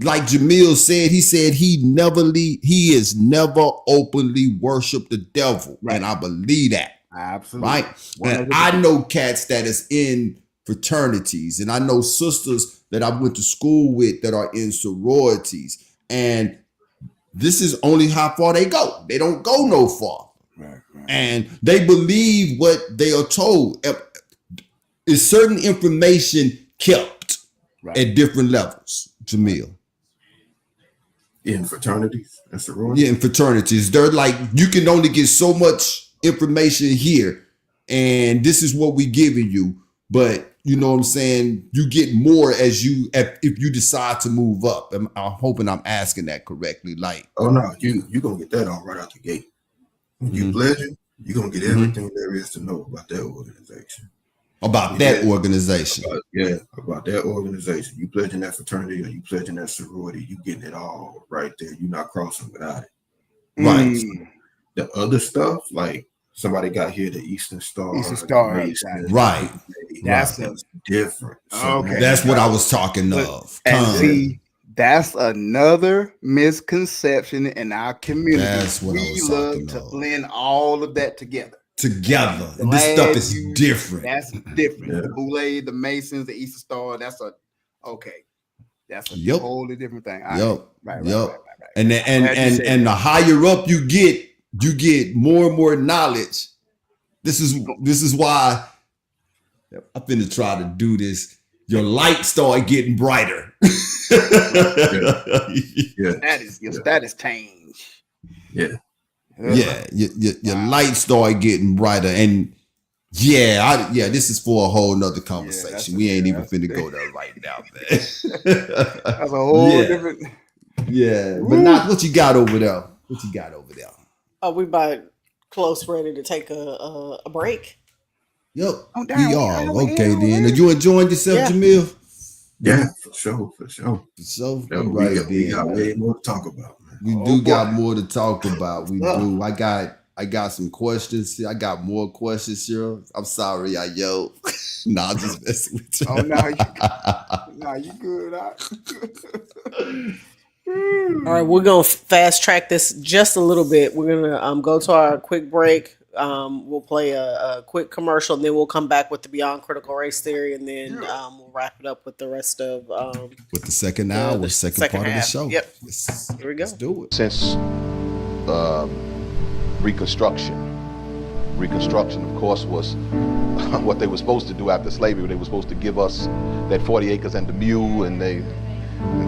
like Jaamell said, he has never openly worshiped the devil. Right. And I believe that. Absolutely. Right. 100%. And I know cats that is in fraternities, and I know sisters that I went to school with that are in sororities. And this is only how far they go. They don't go no far. Right. And they believe what they are told. Is certain information kept at different levels, Jaamell? In fraternities and sororities? Yeah, in fraternities. They're like, you can only get so much information here, and this is what we giving you. But you know what I'm saying? You get more if you decide to move up. I'm hoping I'm asking that correctly. Like, oh no, you gonna get that all right out the gate. When you pledge it, you're gonna get everything there is to know about that organization. About that organization. About that organization. You pledging that fraternity or you pledging that sorority, you getting it all right there. You're not crossing without it. Right. The other stuff, like somebody got here, the Eastern Star. Right. That's different. So okay. That's what I was talking of. And see, that's another misconception in our community. That's what we love to blend all of that together. And this stuff is different. That's different. The Boule, the Masons, the Eastern Star. That's a totally different thing. Right. And the higher up you get more and more knowledge. This is why I'm finna try to do this. Your light start getting brighter. Your status change. Yeah. Your light start getting brighter, and this is for a whole nother conversation. We ain't even finna go there right now, man. That's a whole different. Yeah, but not what you got over there. What you got over there? Are we about close, ready to take a break? Yep, we are. Okay, then. Are you enjoying yourself, Jaamell? Yeah, for sure. We got way more to talk about. We do got more to talk about. We do. I got some questions. I got more questions here. I'm sorry, I yelled. Nah, I'm just messing with you. Oh no, you good. All right, we're gonna fast track this just a little bit. We're gonna go to our quick break. We'll play a quick commercial, and then we'll come back with the Beyond Critical Race Theory, and then we'll wrap it up with the rest of with the second hour, the second part half. of the show. Yep. Here we go. Let's do it. Since Reconstruction, of course, was what they were supposed to do after slavery. They were supposed to give us that 40 acres and the mule, and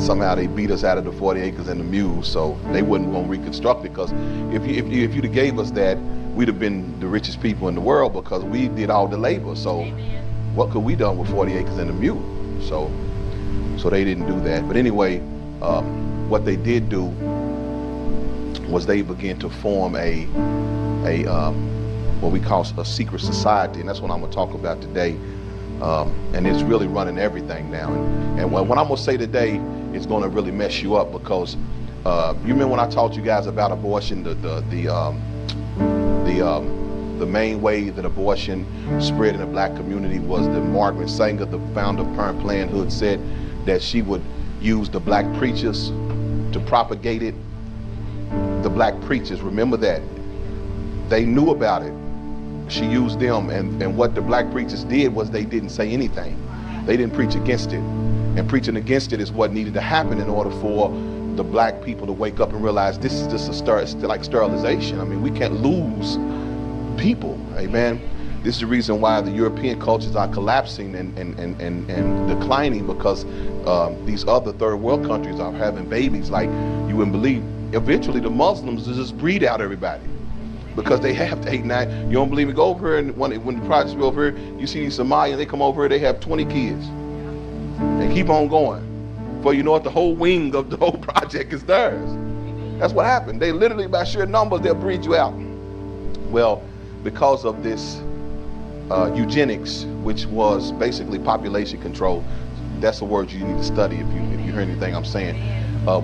somehow they beat us out of the 40 acres and the mule. So they wouldn't want to reconstruct it, because if you'd have gave us that, we'd have been the richest people in the world, because we did all the labor. So what could we done with 40 acres and a mule? So they didn't do that. But anyway, what they did do was they began to form a what we call a secret society, and that's what I'm going to talk about today. And it's really running everything now. And what I'm going to say today is going to really mess you up, because you remember when I taught you guys about abortion, the main way that abortion spread in the black community was that Margaret Sanger, the founder of Planned Parenthood, said that she would use the black preachers to propagate it. The black preachers, remember that. They knew about it. She used them, and what the black preachers did was they didn't say anything. They didn't preach against it. And preaching against it is what needed to happen in order for the black people to wake up and realize this is just like sterilization. I mean, we can't lose people, amen? This is the reason why the European cultures are collapsing and declining, because these other third world countries are having babies like you wouldn't believe. Eventually the Muslims will just breed out everybody, because they have 8, 9. You don't believe me? Go over here, and when the projects go over here, you see these Somalians, they come over here, they have 20 kids. They keep on going. Before you know it, the whole wing of the whole project is theirs. That's what happened. They literally, by sheer numbers, they'll breed you out. Well, because of this eugenics, which was basically population control, that's a word you need to study if you hear anything I'm saying,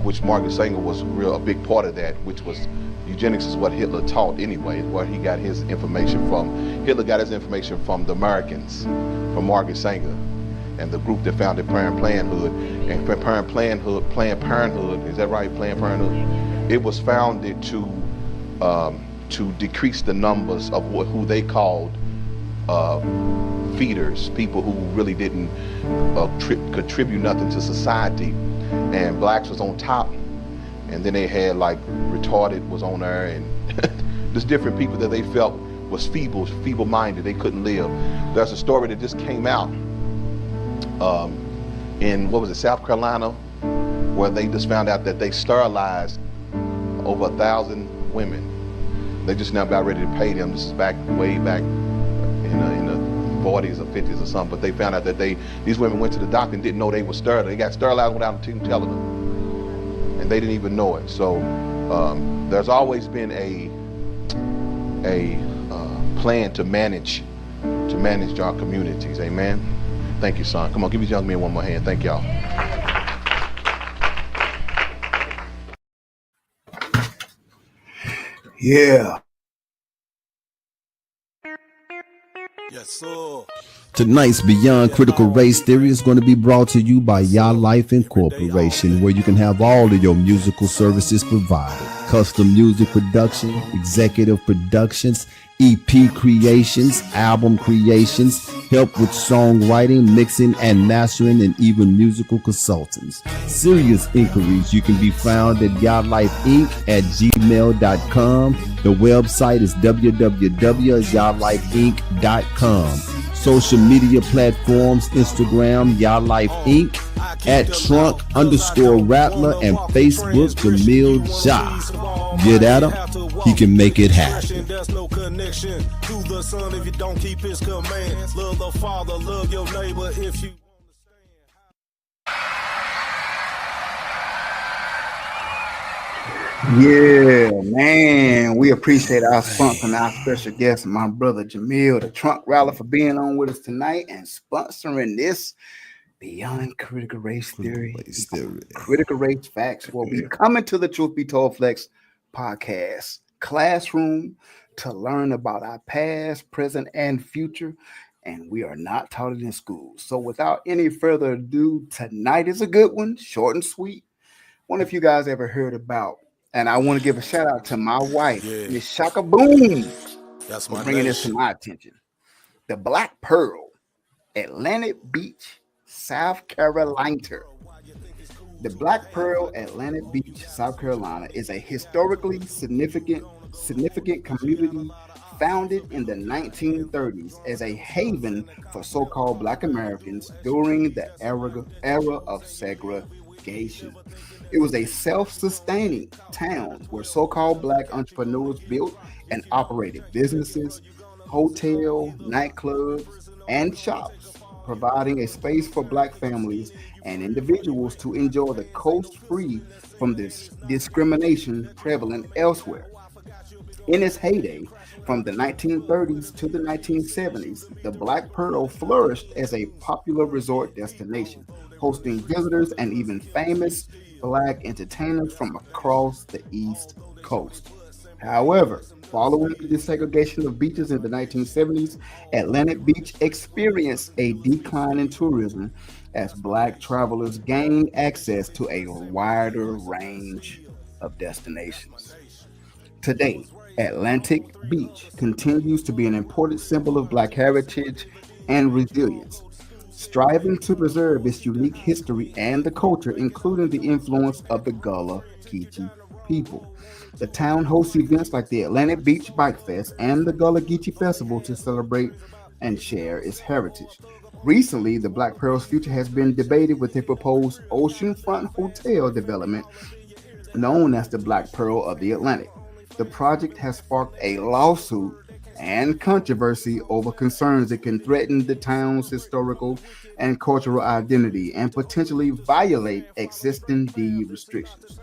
which Margaret Sanger was a big part of that, which was eugenics is what Hitler taught anyway, where he got his information from. Hitler got his information from the Americans, from Margaret Sanger, and the group that founded Planned Parenthood. And Planned Parenthood, is that right? Planned Parenthood? It was founded to decrease the numbers of who they called feeders, people who really didn't contribute nothing to society. And blacks was on top, and then they had like retarded was on there, and just different people that they felt was feeble-minded, they couldn't live. There's a story that just came out in, what was it, South Carolina, where they just found out that they sterilized over 1,000 women. They just now about ready to pay them. This is way back in the 40s or 50s or something, but they found out that these women went to the doctor and didn't know they were sterilized. They got sterilized without them telling them, and they didn't even know it. So there's always been a plan to manage our communities. Amen. Thank you, son. Come on, give these young men one more hand. Thank y'all. Yeah. Yes, sir. Tonight's Beyond Critical Race Theory is going to be brought to you by Your Life Incorporation, where you can have all of your musical services provided. Custom music production, executive productions, EP creations, album creations, help with songwriting, mixing and mastering, and even musical consultants. Serious inquiries, you can be found at yourlifeinc@gmail.com. The website is www.yourlifeinc.com. Social media platforms, Instagram, Your Life Inc., at Trunk_Rattler, and Facebook, Jaamell Ja. Get at him, he can make it happen. There's no connection to the son if you don't keep his commands. Love the father, love your neighbor if you Yeah, man. We appreciate our sponsor and our special guest, my brother Jaamell, the TrunkRattler, for being on with us tonight and sponsoring this Beyond Critical Race Theory. Critical Race Facts will be coming to the Truth Be Told Flex podcast classroom to learn about our past, present, and future. And we are not taught it in school. So without any further ado, tonight is a good one, short and sweet. Wonder if you guys ever heard about, and I want to give a shout out to my wife, Miss Shaka Boom. That's for my bringing this to nation. my attention. The Black Pearl, Atlantic Beach, South Carolina. The Black Pearl, Atlantic Beach, South Carolina, is a historically significant community founded in the 1930s as a haven for so-called Black Americans during the era of segregation. It was a self-sustaining town where so-called Black entrepreneurs built and operated businesses, hotel, nightclubs, and shops, providing a space for Black families and individuals to enjoy the coast free from this discrimination prevalent elsewhere. In its heyday, from the 1930s to the 1970s, the Black Pearl flourished as a popular resort destination, hosting visitors and even famous Black entertainers from across the East Coast. However, following the desegregation of beaches in the 1970s, Atlantic Beach experienced a decline in tourism as Black travelers gained access to a wider range of destinations. Today, Atlantic Beach continues to be an important symbol of Black heritage and resilience, striving to preserve its unique history and the culture, including the influence of the Gullah Geechee people. The town hosts events like the Atlantic Beach Bike Fest and the Gullah Geechee Festival to celebrate and share its heritage. Recently, the Black Pearl's future has been debated with a proposed oceanfront hotel development known as the Black Pearl of the Atlantic. The project has sparked a lawsuit and controversy over concerns it can threaten the town's historical and cultural identity and potentially violate existing deed restrictions.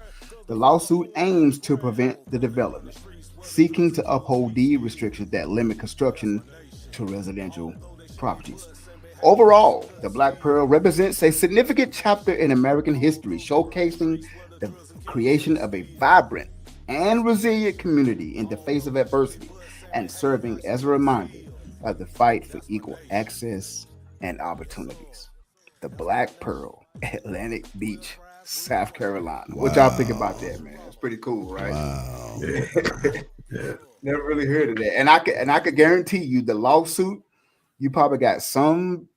The lawsuit aims to prevent the development, seeking to uphold deed restrictions that limit construction to residential properties. Overall, the Black Pearl represents a significant chapter in American history, showcasing the creation of a vibrant and resilient community in the face of adversity and serving as a reminder of the fight for equal access and opportunities. The Black Pearl, Atlantic Beach, South Carolina. What y'all think about that, man? It's pretty cool, right? Wow. Yeah. Yeah. Never really heard of that. And I could guarantee you the lawsuit, you probably got some.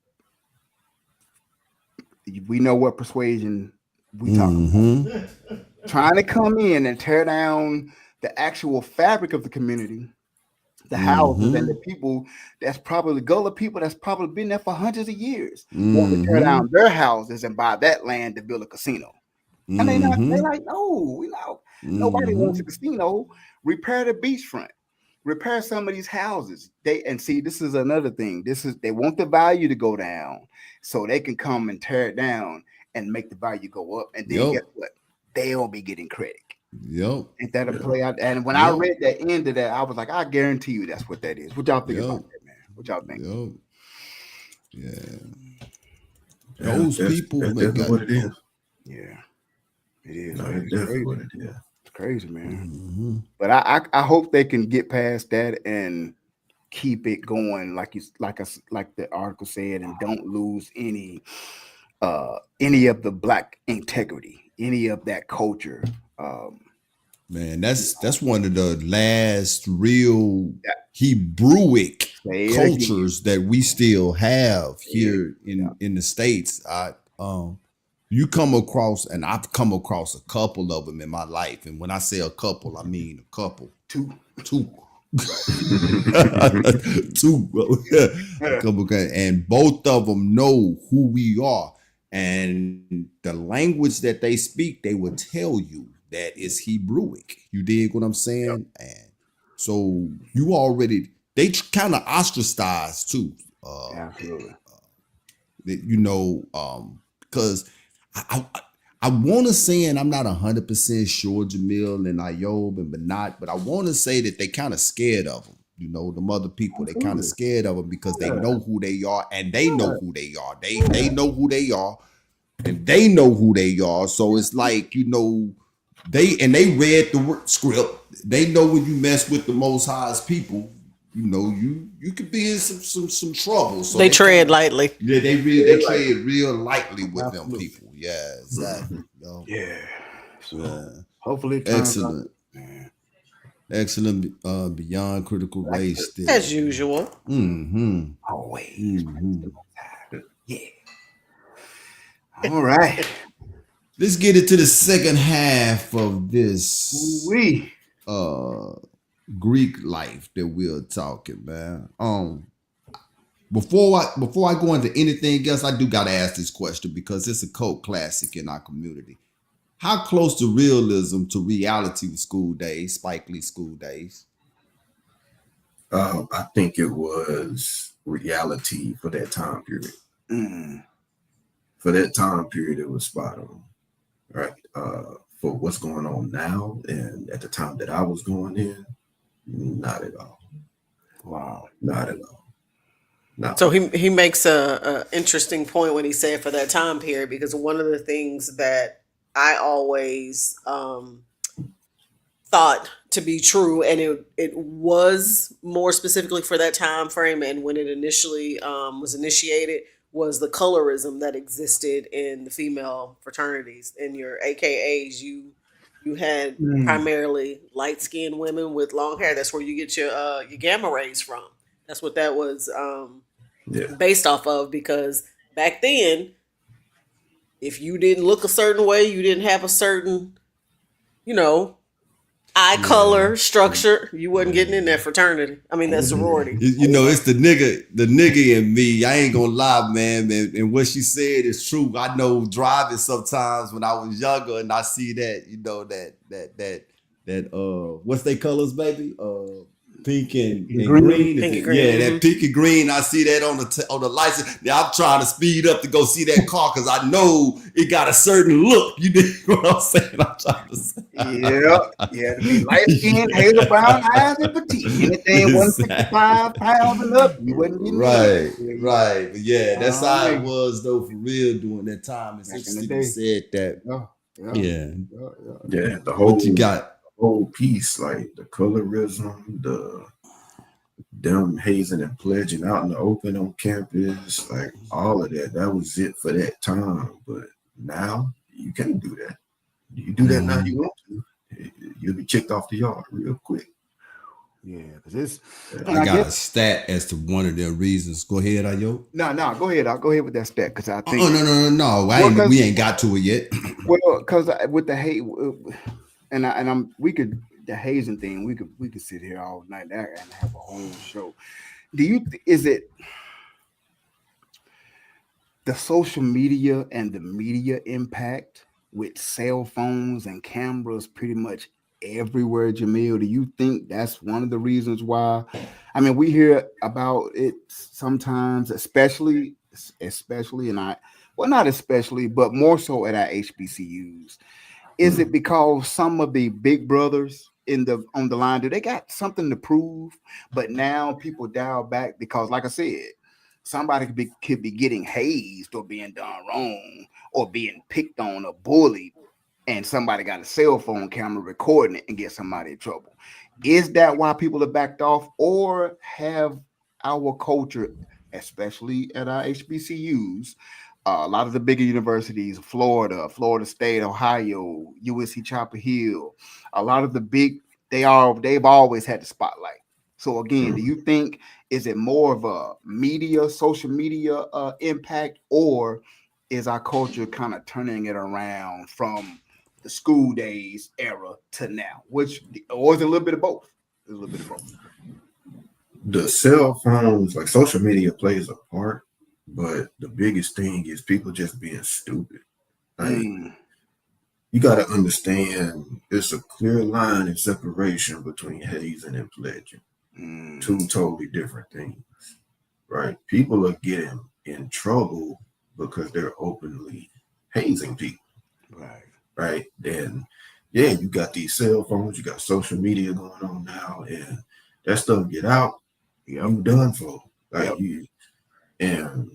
We know what persuasion we talking about. Trying to come in and tear down the actual fabric of the community, the houses and the people that's probably Gullah people that's probably been there for hundreds of years. Want to tear down their houses and buy that land to build a casino. And they're like, no, we know nobody wants a casino. Repair the beachfront, repair some of these houses. See, this is another thing. They want the value to go down so they can come and tear it down and make the value go up. And then guess what? They'll be getting credit. Ain't that a play out? And when I read the end of that, I was like, I guarantee you that's what that is. What y'all think about that, man? What y'all think? Those people, that's what it is. Yeah, it is. No, Man. it's definitely what it is. It's crazy, man. But I hope they can get past that and keep it going, like the article said, and don't lose any of the Black integrity, any of that culture. Man, that's one of the last real Hebrewic cultures that we still have here in the States. You come across, and I've come across a couple of them in my life. And when I say a couple, I mean a couple. Two. Two, bro. A couple, and both of them know who we are. And the language that they speak, they will tell you that is Hebrewic. You dig what I'm saying? And so you already, they kind of ostracized too. Absolutely. Because I want to say, and I'm not 100% sure, Jaamell and Ayob and Benat, but I want to say that they kind of scared of them. The other people, they kind of scared of them because they know who they are and they know who they are. They know who they are and they know who they are. So it's like, they read the script. They know when you mess with the Most High's people, you could be in some trouble. So they tread lightly. Yeah, they tread real lightly with them people. Yeah, exactly. Yeah. So hopefully it turns excellent. out, man. Excellent, beyond critical race theory. As usual. Mm-hmm. Always. Mm-hmm. Yeah. All right. Let's get into the second half of this We. Greek life that we're talking, man. Before I go into anything else, I do gotta ask this question because it's a cult classic in our community. How close to realism to reality was School Days, Spike Lee School Days? I think it was reality for that time period. For that time period, it was spot on. Right. For what's going on now and at the time that I was going in, not at all. Wow. Not at all. Not So he makes a interesting point when he said for that time period, because one of the things that I always thought to be true, and it was more specifically for that time frame, and when it initially was initiated, was the colorism that existed in the female fraternities. In your AKAs, you had primarily light skinned women with long hair. That's where you get your gamma rays from. That's what that was based off of, because back then, if you didn't look a certain way, you didn't have a certain, eye color structure, you wasn't getting in that fraternity. I mean, that sorority. It's the nigga in me. I ain't gonna lie, man. And what she said is true. I know driving sometimes when I was younger, and I see that, that what's they colors, baby? Pink and green. Pink and green. Yeah, that pink and green. I see that on the license. Now I'm trying to speed up to go see that car because I know it got a certain look. You dig what I'm saying? I'm trying to say. Yeah, to be light skinned, hazel brown eyes, and petite. Anything 165 pounds and up, you wouldn't get right. But yeah, that's how it was though, for real, during that time. It's interesting you said that. Yeah, the whole what you got. Whole piece, like the colorism, them hazing and pledging out in the open on campus, like all of that was it for that time. But now you can't do that. You do that now, you want to, you'll be kicked off the yard real quick. Yeah, because I got a stat as to one of their reasons. Go ahead, Ayo. No, go ahead. I'll go ahead with that stat because I think. Oh no. We ain't got to it yet. Well, because with the hate. The hazing thing, we could sit here all night and have a whole show. Is it the social media and the media impact with cell phones and cameras pretty much everywhere, Jaamell? Do you think that's one of the reasons why? I mean, we hear about it sometimes, especially not especially, but more so at our HBCUs. Is it because some of the big brothers on the line, do they got something to prove? But now people dial back because, like I said, somebody could be getting hazed or being done wrong or being picked on or bullied, and somebody got a cell phone camera recording it and get somebody in trouble. Is that why people are backed off, or have our culture, especially at our HBCUs, a lot of the bigger universities, Florida State, Ohio, USC Chapel Hill, a lot of the big, they've always had the spotlight. So again, do you think, is it more of a social media impact, or is our culture kind of turning it around from the school days era to now? Or is it a little bit of both? The cell phones, like social media plays a part. But the biggest thing is people just being stupid. Like, you got to understand, it's a clear line and separation between hazing and pledging. Two totally different things, right? People are getting in trouble because they're openly hazing people. Right? Then, you got these cell phones, you got social media going on now, and that stuff get out, I'm done for. Like, and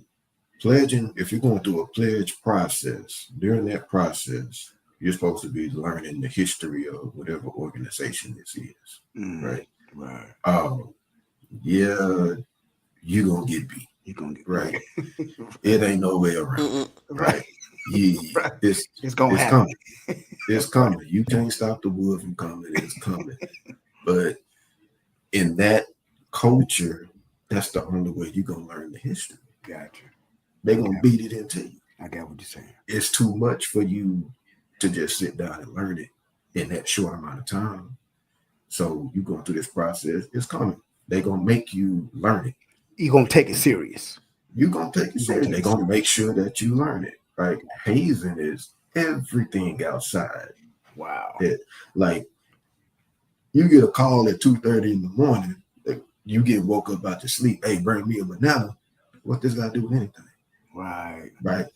pledging, if you're going through a pledge process, during that process, you're supposed to be learning the history of whatever organization this is, right? You're going to get beat. You're going to get right. It ain't no way around. Right. It's going to happen. It's coming. You can't stop the wood from coming. It's coming. But in that culture, that's the only way you're gonna learn the history. Gotcha. They're gonna beat it into you. I got what you're saying. It's too much for you to just sit down and learn it in that short amount of time. So you going through this process, it's coming. They're gonna make you learn it. You're gonna take it serious. You're gonna take it serious. They're gonna make sure that you learn it. Right? Hazing is everything outside. Wow. Like you get a call at 2:30 in the morning, you get woke up out your sleep. Hey, bring me a banana. What this got to do with anything? Right.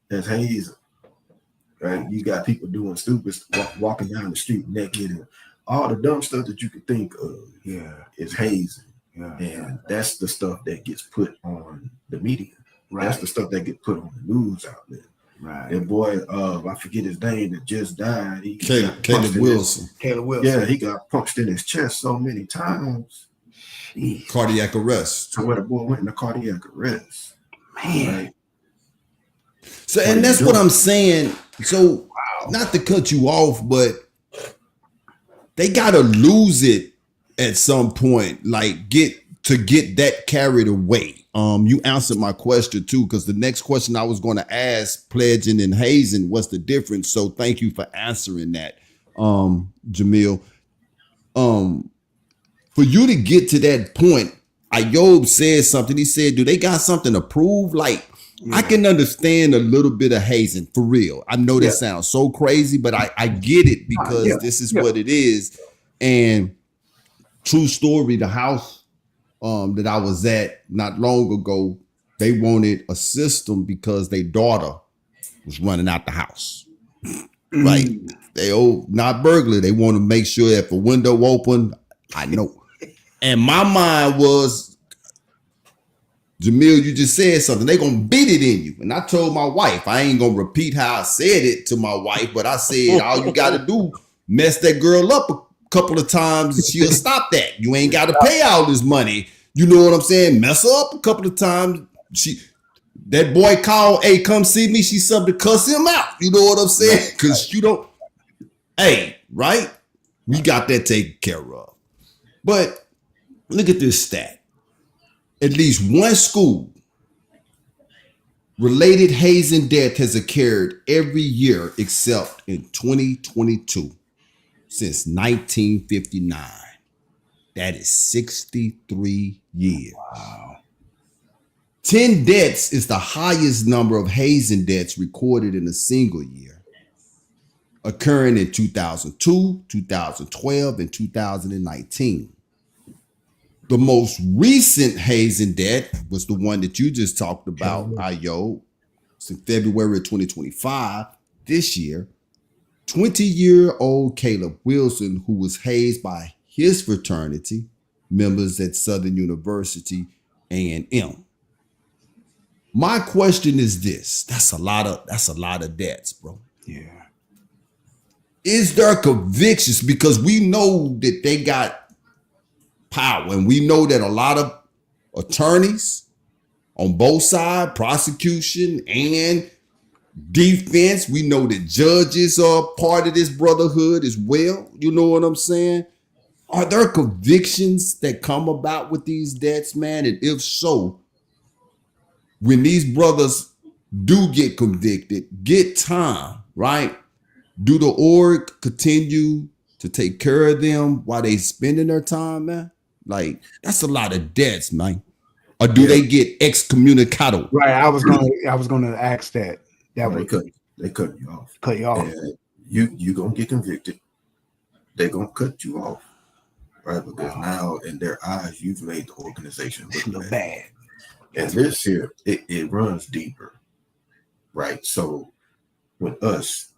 That's hazing. Right? You got people doing stupid, walking down the street naked, and all the dumb stuff that you could think of. Yeah, is hazing. Yeah. And that's the stuff that gets put on the media. Right. That's the stuff that gets put on the news outlet. Right. That boy, I forget his name, that just died. Caleb Wilson. Caleb Wilson. Yeah, he got punched in his chest so many times. Jeez. Cardiac arrest. So where the boy went into cardiac arrest. Man. Right? So, and that's what I'm saying. So, not to cut you off, but they gotta lose it at some point. Like get that carried away. You answered my question too, because the next question I was going to ask, pledging and hazing, what's the difference? So thank you for answering that, Jaamell. For you to get to that point, Ayob said something. He said, do they got something to prove? Like, I can understand a little bit of hazing, for real. I know that sounds so crazy, but I get it because this is what it is. And true story, the house that I was at not long ago, they wanted a system because their daughter was running out the house. Right? They not burglar. They want to make sure if a window open, I know. And my mind was, Jaamell, you just said something. They gonna beat it in you. And I told my wife, I ain't gonna repeat how I said it to my wife, but I said, all you gotta do, mess that girl up a couple of times and she'll stop that. You ain't gotta pay all this money. You know what I'm saying? Mess her up a couple of times. That boy called, hey, come see me. She's something to cuss him out. You know what I'm saying? Because you don't, hey, right? We got that taken care of. But look at this stat. At least one school related hazing death has occurred every year except in 2022 since 1959. That is 63 years. Wow. 10 deaths is the highest number of hazing deaths recorded in a single year, occurring in 2002, 2012, and 2019. The most recent hazing death was the one that you just talked about, Ayo. It's in February of 2025, this year. 20-year-old Caleb Wilson, who was hazed by his fraternity, members at Southern University, A&M. My question is this. That's a lot of deaths, bro. Yeah. Is there convictions? Because we know that they got power, and we know that a lot of attorneys on both sides, prosecution and defense, we know that judges are part of this brotherhood as well. You know what I'm saying? Are there convictions that come about with these deaths, man? And if so, when these brothers do get convicted, get time, right? Do the org continue to take care of them while they spending their time, man? Like, that's a lot of deaths, man. Or do they get excommunicado? Right. I was gonna ask that. They cut you off. Cut you off. And you gonna get convicted. They're gonna cut you off. Right? Because now in their eyes, you've made the organization look bad. And this here, it runs deeper. Right. So with us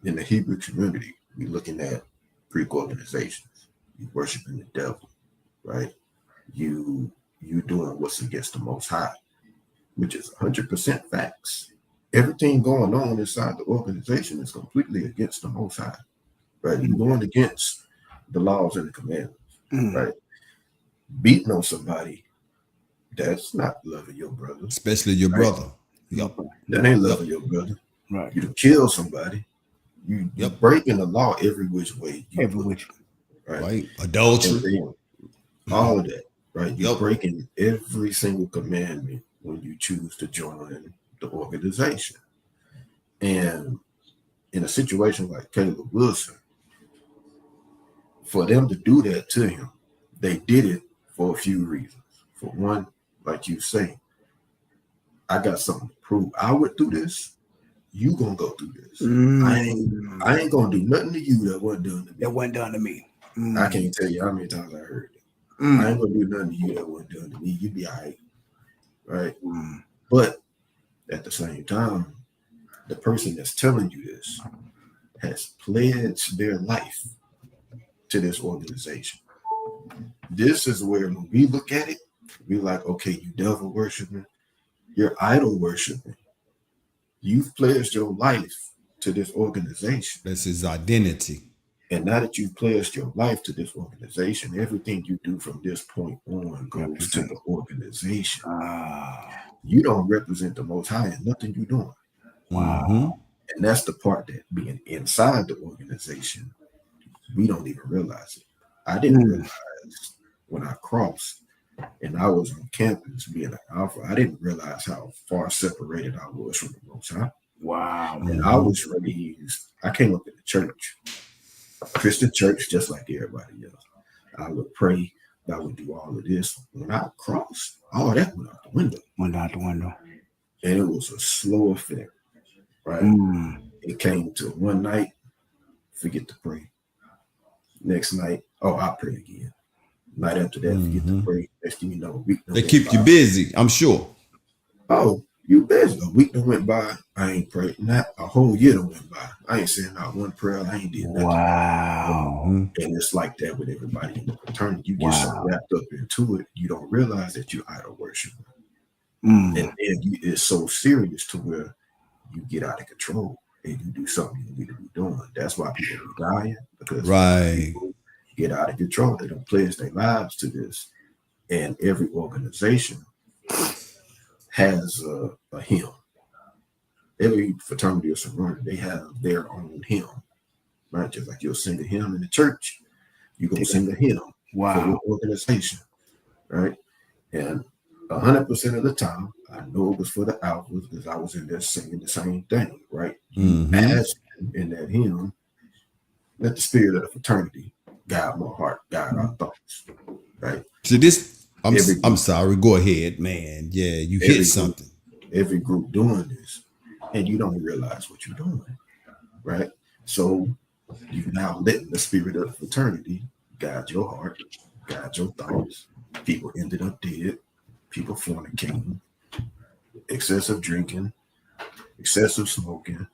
in the Hebrew community, we're looking at Greek organizations. You worshiping the devil, right? You doing what's against the Most High, which is 100% facts. Everything going on inside the organization is completely against the Most High, right? You're going against the laws and the commandments, right? Beating on somebody, that's not loving your brother. Especially your brother. Yep. That ain't loving your brother. Right. You to kill somebody. You're breaking the law every which way. Right. Adultery. And then all of that, right? You're Yep. breaking every single commandment when you choose to join the organization. And in a situation like Caleb Wilson, for them to do that to him, they did it for a few reasons. For one, like you say, I got something to prove. I went through this. You gonna go through this. I ain't gonna do nothing to you that wasn't done to me. That wasn't done to me. I can't tell you how many times I heard it. I ain't gonna do nothing to you that wasn't done to me. You be all right. But at the same time, the person that's telling you this has pledged their life to this organization. This is where when we look at it, we like, okay, you devil worshiping, you're idol worshiping. You've pledged your life to this organization. That's his identity. And now that you've pledged your life to this organization, everything you do from this point on goes to the organization. You don't represent the Most High in nothing you're doing. Wow. And that's the part that being inside the organization, we don't even realize it. I didn't realize when I crossed and I was on campus being an alpha, I didn't realize how far separated I was from the Most High. Wow. And I was raised, I came up in the church, Christian church, just like everybody else. I would pray, I would do all of this. When I crossed, all that went out the window. And it was a slow effect, right? It came to one night, forget to pray. Next night, I pray again. Night after that, forget to pray. Next thing you know, a week. They keep you busy, I'm sure. Oh, you busy. A week that went by, I ain't prayed. Not a whole year that went by. I ain't saying not one prayer. I ain't did nothing. Wow. And it's like that with everybody in the fraternity. You get so wrapped up into it, you don't realize that you idol worshiping. And then it's so serious to where you get out of control and you do something you need to be doing. That's why people are dying, because people get out of control. They don't pledge their lives to this. And every organization has a hymn. Every fraternity or sorority, they have their own hymn, right? Just like you'll sing a hymn in the church, you go sing a hymn for your organization, right? And 100% of the time, I know it was for the alphas because I was in there singing the same thing, right? As in that hymn, let the spirit of the fraternity guide my heart, guide our thoughts, right? So this, I'm sorry, go ahead, man. Yeah, you hit something. Every group doing this, and you don't realize what you're doing, right? So you now let the spirit of the fraternity guide your heart, guide your thoughts. People ended up dead. People fornicating, excessive drinking, excessive smoking,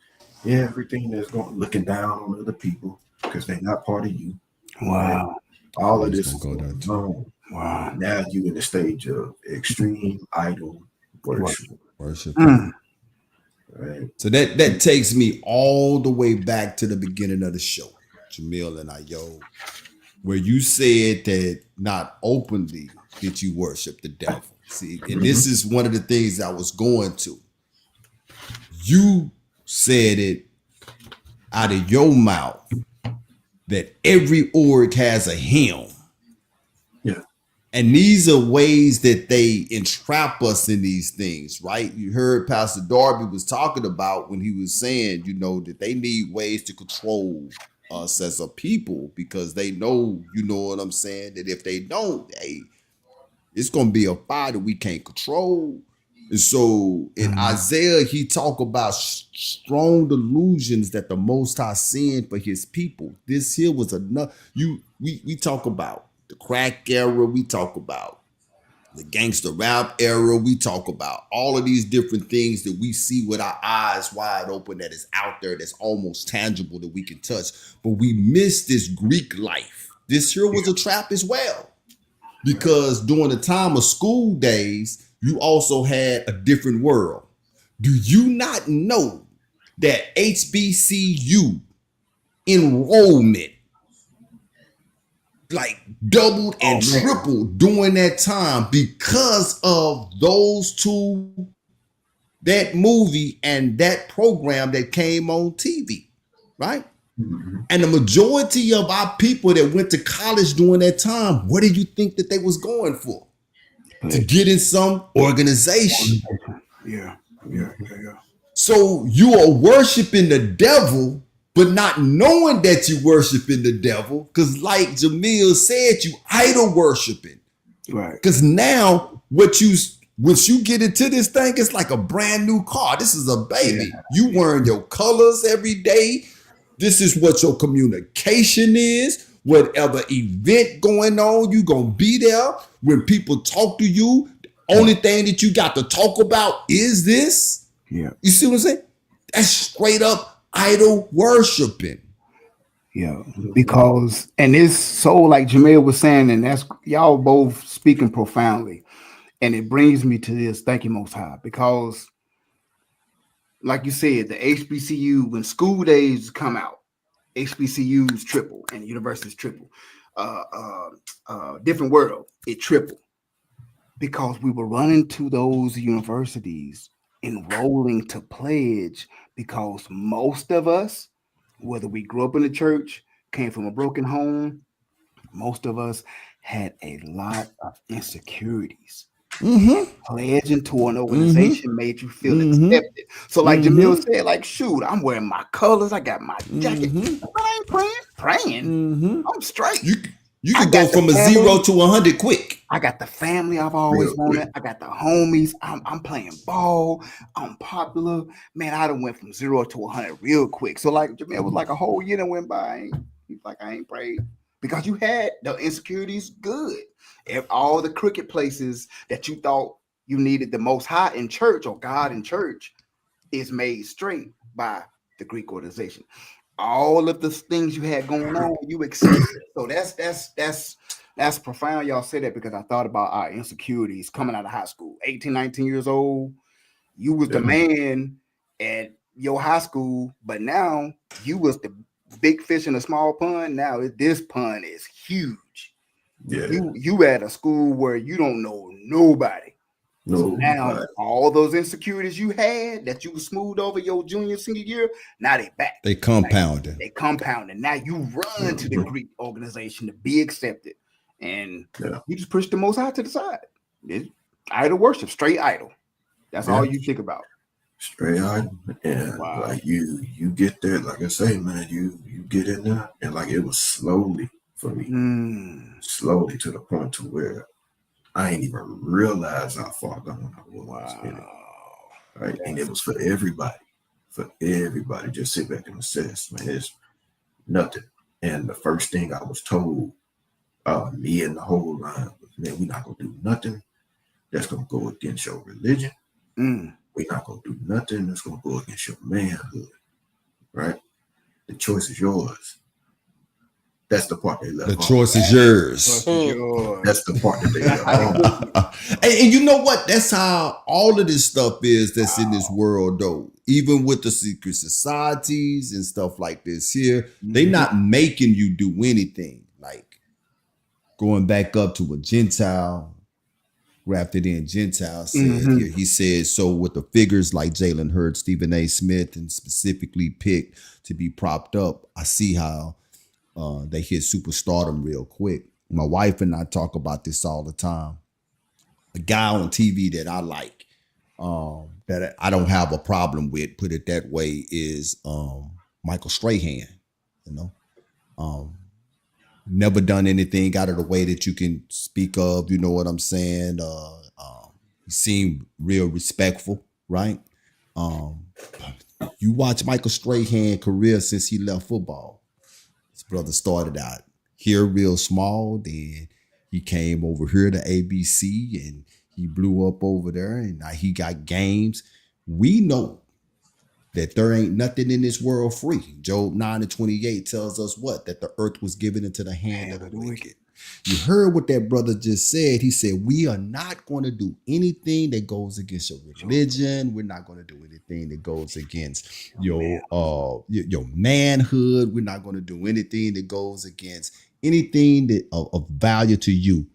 everything that's going looking down on other people because they're not part of you. Wow. Right? All of this is going on. Wow. Now you in the stage of extreme idol worship. Right. So that takes me all the way back to the beginning of the show, Jaamell and Ayo, where you said that not openly did you worship the devil. See, and this is one of the things I was going to. You said it out of your mouth that every org has a hymn. Yeah. And these are ways that they entrap us in these things, right? You heard Pastor Darby was talking about when he was saying, that they need ways to control us as a people because they know, you know what I'm saying, that if they don't, it's going to be a fire that we can't control. And so in Isaiah, he talk about strong delusions that the Most High sent for his people. This here was enough. We talk about the crack era. We talk about the gangster rap era. We talk about all of these different things that we see with our eyes wide open that is out there, that's almost tangible that we can touch. But we miss this Greek life. This here was a trap as well. Because during the time of school days, you also had a different world. Do you not know that HBCU enrollment like doubled and tripled during that time because of those two, that movie and that program that came on TV, right? And the majority of our people that went to college during that time, what do you think that they was going for? To get in some organization. Yeah. So you are worshiping the devil, but not knowing that you worshiping the devil. Because like Jaamell said, you idol worshiping. Right. Because now once you get into this thing, it's like a brand new car. This is a baby. Yeah. You wearing your colors every day. This is what your communication is. Whatever event going on, you gonna be there. When people talk to you, the only thing that you got to talk about is this. Yeah. You see what I'm saying? That's straight up idol worshiping. Yeah, because and it's so like Jaamell was saying, and that's y'all both speaking profoundly, and it brings me to this. Thank you, Most High, because like you said, the HBCU when school days come out, HBCUs triple and universities triple. Different world, it tripled because we were running to those universities, enrolling to pledge, because most of us, whether we grew up in the church, came from a broken home, most of us had a lot of insecurities. Pledging to an organization made you feel accepted. So, like Jaamell said, like, shoot, I'm wearing my colors, I got my jacket, but I ain't praying. I'm straight. You can go from a 0 to 100 quick. I got the family I've always wanted. I got the homies. I'm playing ball. I'm popular. Man, I done went from 0 to 100 real quick. So like Jaamell was like a whole year that went by. He's like, I ain't prayed. Because you had the insecurities good. All the crooked places that you thought you needed the Most High in church or God in church is made straight by the Greek organization. All of the things you had going on, you accepted. So that's profound. Y'all say that because I thought about our insecurities coming out of high school. 18, 19 years old, you was the man at your high school, but now you was the big fish in a small pond. Now this pond is huge. Yeah. You at a school where you don't know nobody. So now all those insecurities you had that you smoothed over your junior, senior year, now they back. They compounded. They compounded. Now you run to the Greek organization to be accepted. And you just push the Most High to the side. It's idol worship, straight idol. That's all you think about. Straight idol. And like you get there, like I say, man, you get in there, and like it was slowly for me. Slowly to the point to where I ain't even realize how far gone I was in it. Right. And it was for everybody. Just sit back and assess, man. It's nothing. And the first thing I was told, me and the whole line was, man, we're not gonna do nothing that's gonna go against your religion. We're not gonna do nothing that's gonna go against your manhood. Right? The choice is yours. That's the part they left. The choice is yours. That's the part that they left. And you know what? That's how all of this stuff is that's in this world, though. Even with the secret societies and stuff like this here, they not making you do anything. Like going back up to a Gentile, grafted in Gentile said here. He said, so with the figures like Jalen Hurts, Stephen A. Smith, and specifically picked to be propped up, I see how they hit superstardom real quick. My wife and I talk about this all the time. A guy on TV that I like, that I don't have a problem with, put it that way, is Michael Strahan. You know, never done anything out of the way that you can speak of. You know what I'm saying? He seemed real respectful, right? You watch Michael Strahan's career since he left football. Brother started out here real small, then he came over here to ABC and he blew up over there, and now he got games. We know that there ain't nothing in this world free. Job 9:28 tells us what? That the earth was given into the hand of the wicked. You heard what that brother just said. He said, we are not going to do anything that goes against your religion. We're not going to do anything that goes against your manhood. We're not going to do anything that goes against anything that of value to you.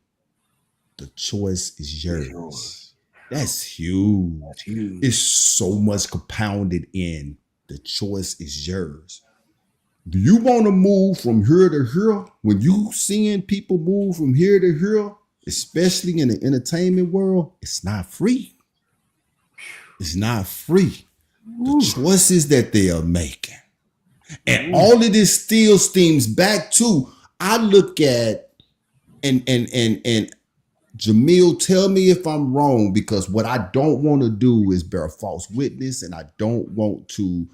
The choice is yours. That's huge. It's so much compounded in the choice is yours. Do you want to move from here to here? When you seeing people move from here to here, especially in the entertainment world, it's not free. It's not free. The choices that they are making. And all of this still steams back to, I look at, and Jaamell, tell me if I'm wrong, because what I don't want to do is bear false witness, and I don't want to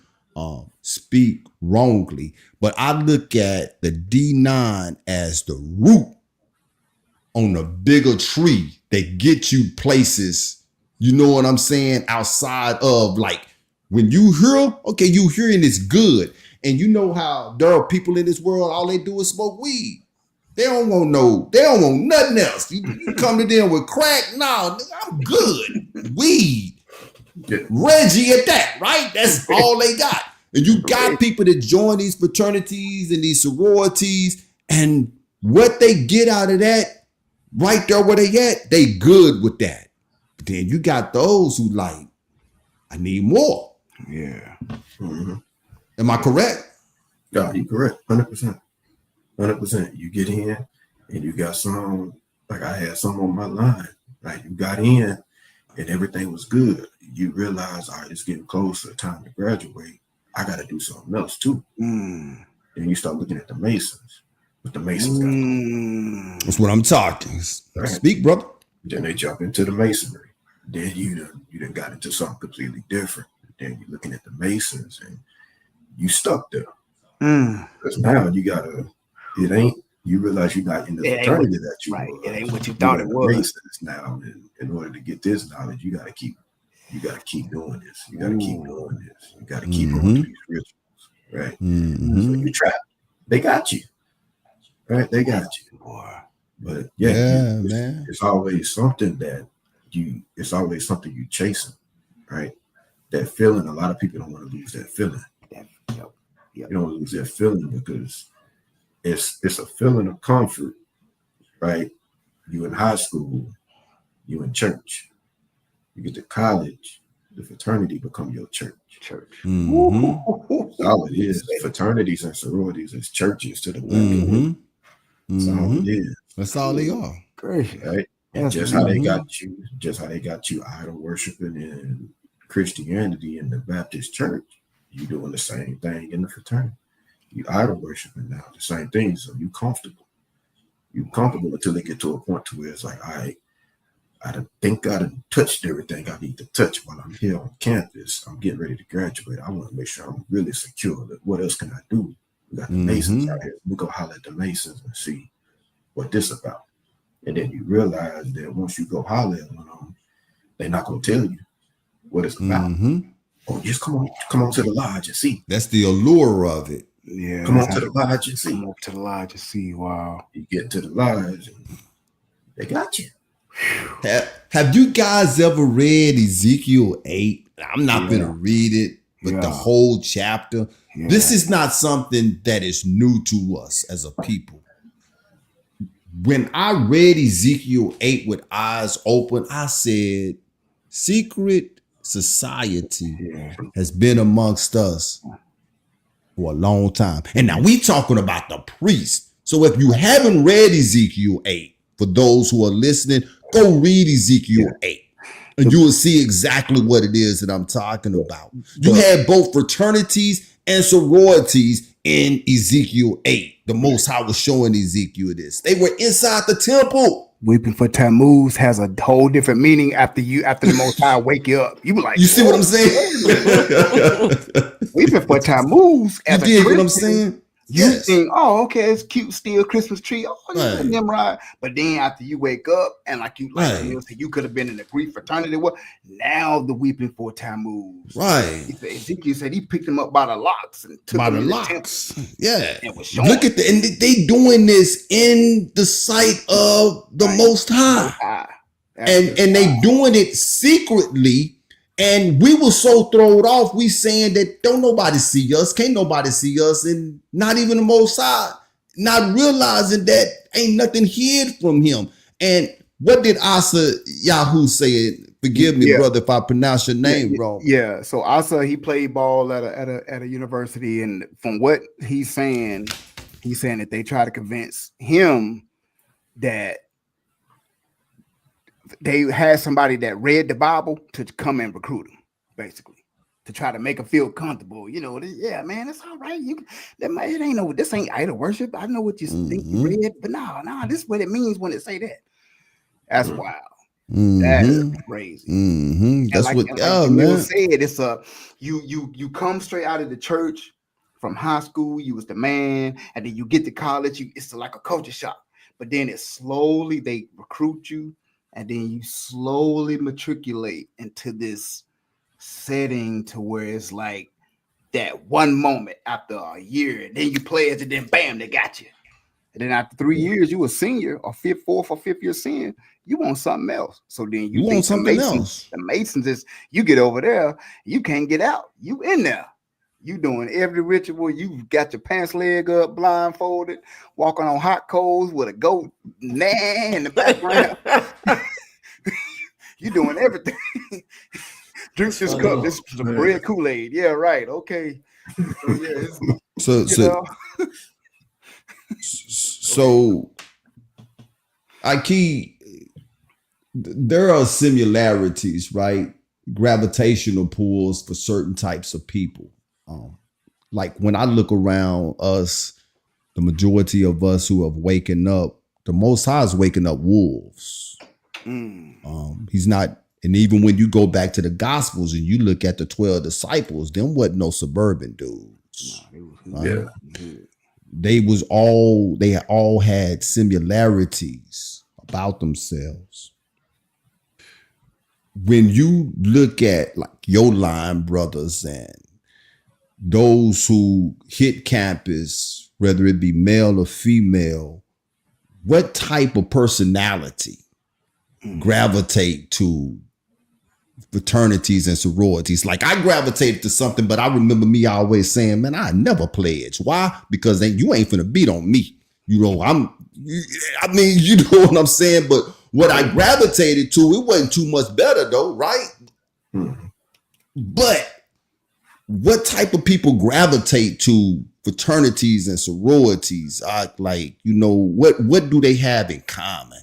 speak wrongly. But I look at the D9 as the root on a bigger tree that get you places, you know what I'm saying, outside of, like, when you hear, okay, you hearing it's good. And you know how there are people in this world, all they do is smoke weed. They don't want nothing else. You come to them with crack, no, I'm good. Weed. Reggie at that, right? That's all they got. And you got people that join these fraternities and these sororities, and what they get out of that, right there where they at, they good with that. But then you got those who like, I need more. Yeah. Mm-hmm. Am I correct? Yeah, you're correct. 100%. 100%. You get in and you got some, like I had some on my line. Like, you got in and everything was good. You realize, all right, it's getting closer, time to graduate. I got to do something else too. Then you start looking at the Masons. What the Masons got. That's what I'm talking. Right. Speak, brother. Then they jump into the Masonry. Then you done got into something completely different. Then you're looking at the Masons and you stuck there. Because now you gotta, you realize you're not in the fraternity that you right. were. It ain't what you thought it was. Masons now, and in order to get this knowledge, you gotta keep doing this. You gotta keep doing this. You gotta keep going through these rituals, right? So you trapped. They got you, right? They got you. But man, it's always something that it's always something you chasing, right? That feeling. A lot of people don't want to lose that feeling. You don't lose that feeling because it's a feeling of comfort, right? You in high school, you in church, you get to college, the fraternity become your church. That's all it is. Fraternities and sororities is churches to the black community. That's all it is. That's all they are. Great. Right? And just how they got you idol worshiping in Christianity in the Baptist church, you doing the same thing in the fraternity. You idol worshiping now, the same thing. So you comfortable. You comfortable until they get to a point to where it's like, all right, I think I done touched everything I need to touch while I'm here on campus. I'm getting ready to graduate. I want to make sure I'm really secure. What else can I do? We got the Masons out here. We go holler at the Masons and see what this about. And then you realize that once you go holler at them, they're not going to tell you what it's about. Oh, just come on to the lodge and see. That's the allure of it. Yeah. Come on to the lodge and see. Come up to the lodge and see. Wow. You get to the lodge and they got you. Have you guys ever read Ezekiel 8? I'm not going to read it, but the whole chapter. This is not something that is new to us as a people. When I read Ezekiel 8 with eyes open, I said, secret society has been amongst us for a long time. And now we talking about the priest. So if you haven't read Ezekiel 8, for those who are listening, go read Ezekiel 8. And you will see exactly what it is that I'm talking about. You had both fraternities and sororities in Ezekiel 8. The Most High was showing Ezekiel this. They were inside the temple. Weeping for Tammuz has a whole different meaning after the Most High wake you up. You be like, you see what I'm saying? Weeping for Tammuz. You dig what I'm saying? You think, oh, okay, it's cute, still Christmas tree. Oh, yeah, Nimrod. But then after you wake up and you could have been in a Greek fraternity. What? Now the weeping for Tammuz. Right. Ezekiel said he picked him up by the locks and took him to the temple. Yeah. Look at and they doing this in the sight of the Most High. And they doing it secretly. And we were so thrown off, we saying that don't nobody see us, can't nobody see us, and not even the Most High, not realizing that ain't nothing hid from him. And what did Asa Yahoo say Forgive me, brother, if I pronounce your name wrong. Yeah. So Asa, he played ball at a university, and from what he's saying that they try to convince him that they had somebody that read the Bible to come and recruit him, basically, to try to make him feel comfortable. You know, yeah, man, it's all right. It ain't no, this ain't idol worship. I know what you think you read, but no, this is what it means when it say that. That's wild. That is crazy. That's like, what Jaamell said. It's you come straight out of the church from high school. You was the man, and then you get to college. It's like a culture shock. But then they recruit you, and then you slowly matriculate into this setting to where it's like that one moment after a year, and then you play it, and then bam, they got you. And then after 3 years, you a senior or fourth or fifth year senior, you want something else. So then you want something else. The Masons is, you get over there, you can't get out. You in there. You doing every ritual. You got your pants leg up, blindfolded, walking on hot coals with a goat in the background. You doing everything. Drink this cup. This is a bread Kool-Aid. Yeah, right. Okay. So there are similarities, right? Gravitational pulls for certain types of people. Like when I look around us, the majority of us who have waken up, the Most High is waking up wolves. He's not, and even when you go back to the Gospels and you look at the 12 disciples, them wasn't no suburban dudes. They all had similarities about themselves. When you look at like your line brothers and those who hit campus, whether it be male or female, what type of personality gravitate to fraternities and sororities? Like I gravitated to something, but I remember me always saying, man, I never pledge. Why? Because you ain't finna beat on me. You know, you know what I'm saying? But what I gravitated to, it wasn't too much better though, right? But what type of people gravitate to fraternities and sororities? Like, you know, what do they have in common?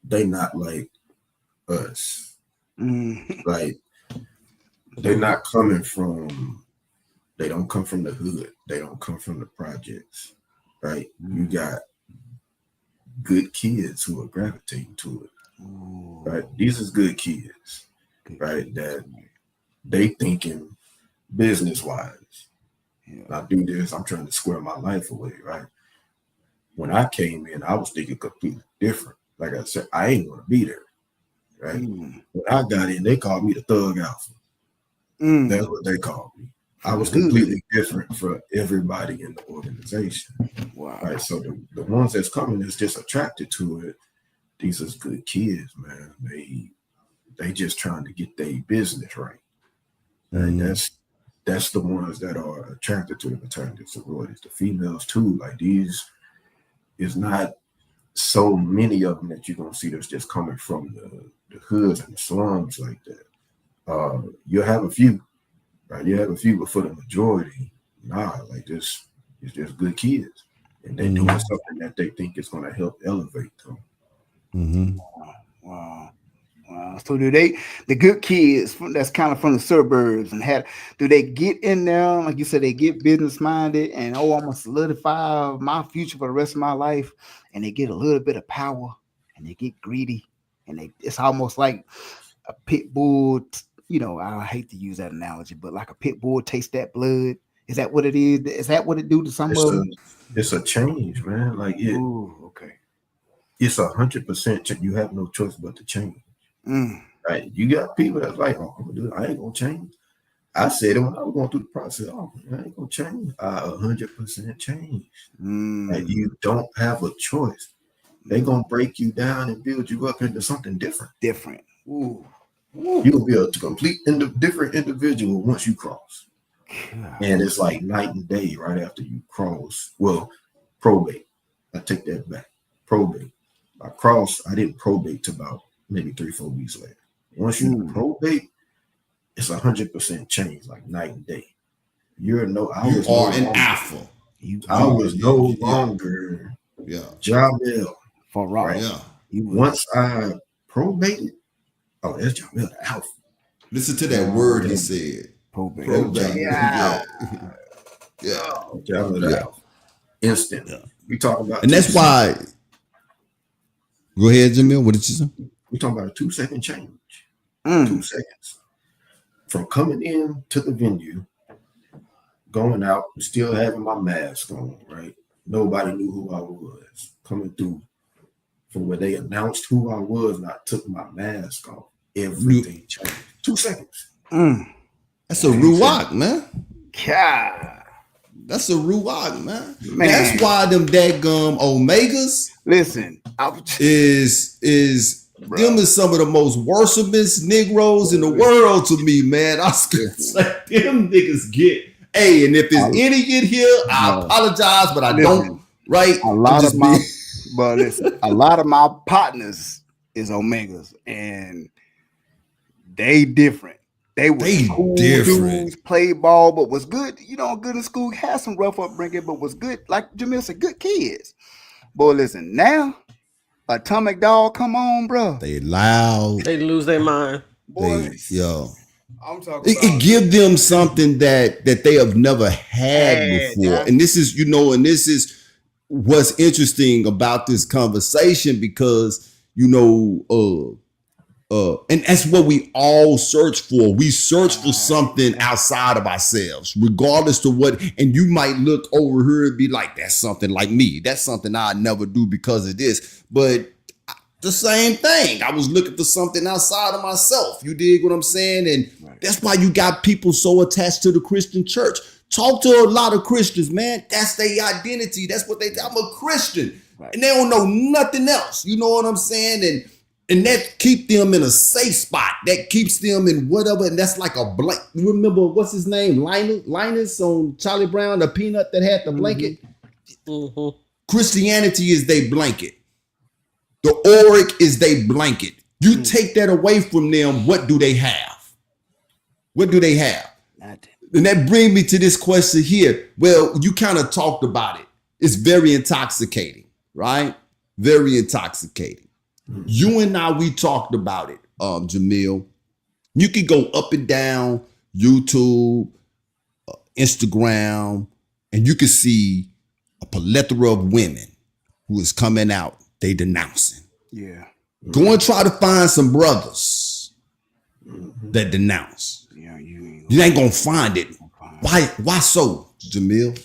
They not like us. Like they're not coming from, they don't come from the hood. They don't come from the projects, right? You got good kids who are gravitating to it, right? These is good kids, right? That they thinking business-wise. I do this, I'm trying to square my life away, right? When I came in, I was thinking completely different. Like I said, I ain't gonna be there, right? When I got in, they called me the Thug Alpha. That's what they called me. I was completely different for everybody in the organization. Wow. Right. So the ones that's coming that's just attracted to it, these is good kids, man. They just trying to get their business right. And that's the ones that are attracted to the fraternity sororities. The females too, like these is not so many of them that you're gonna see that's just coming from the hoods and the slums like that. You'll have a few, right? You have a few, but for the majority, like this, it's just good kids, and they're doing something that they think is gonna help elevate them. Wow. So do the good kids that's kind of from the suburbs do they get in there, like you said, they get business minded and I'm gonna solidify my future for the rest of my life, and they get a little bit of power and they get greedy, and it's almost like a pit bull, you know, I hate to use that analogy, but like a pit bull tastes that blood. Is that what it is? Is that what it do to some of them? It's a change, man. Like it. Ooh, okay. It's 100%. You have no choice but to change. Right? You got people that's like, oh, I'm gonna do it. I ain't gonna change. I said it when I was going through the process. Oh, I ain't gonna change. 100% change. Like you don't have a choice. They gonna break you down and build you up into something different. Ooh. You'll be a complete different individual once you cross. And it's like night and day right after you cross. Well, probate. I take that back. Probate. I crossed. I didn't probate till about maybe 3-4 weeks later. Once you probate, it's 100% change, like night and day. I was no an longer, alpha. I was no longer Jaamell. For right. Yeah. Once I probated, that's Jaamell the alpha. Listen to that word he said. Probate. Yeah. Jaamell the alpha. Instant. Yeah. We talking about, and that's why. Go ahead, Jaamell. What did you say? We talking about a 2-second change. 2 seconds from coming in to the venue, going out, still having my mask on. Right, nobody knew who I was. Coming through from where they announced who I was, and I took my mask off. Everything changed. 2 seconds. That's a ruach, man. God. That's a ruach, man. That's why them dadgum omegas. Listen, is them is some of the most worshipest Negroes in the world to me, man. I was like, them niggas get. Hey, and if there's any get here, I apologize, but I don't. Right? A lot of my partners is omegas, and they different. They cool different. Dudes, play ball, but was good. Good in school. Had some rough upbringing, but was good. Like Jaamell said, good kids. Boy, listen, now Atomic Dog come on, bro. They loud. They lose their mind. Boy, I'm talking it give them something that they have never had before. Yeah. And this is, and this is what's interesting about this conversation, because, and that's what we all search for. We search for something outside of ourselves, regardless to what. And you might look over here and be like, that's something like me. That's something I never do because of this. But the same thing. I was looking for something outside of myself. You dig what I'm saying? And that's why you got people so attached to the Christian church. Talk to a lot of Christians, man. That's their identity. That's what I'm a Christian. Right. And they don't know nothing else. You know what I'm saying? And that keep them in a safe spot. That keeps them in whatever. And that's like a blank. You remember, what's his name? Linus on Charlie Brown, the peanut that had the blanket. Mm-hmm. Christianity is their blanket. The auric is their blanket. You take that away from them, what do they have? What do they have? Nothing. And that brings me to this question here. Well, you kind of talked about it. It's very intoxicating, right? Very intoxicating. Mm-hmm. You and I, we talked about it, Jaamell. You could go up and down YouTube, Instagram, and you can see a plethora of women who is coming out. They denouncing. Yeah. Go and try to find some brothers that denounce. Yeah, you ain't gonna find it. Why so, Jaamell?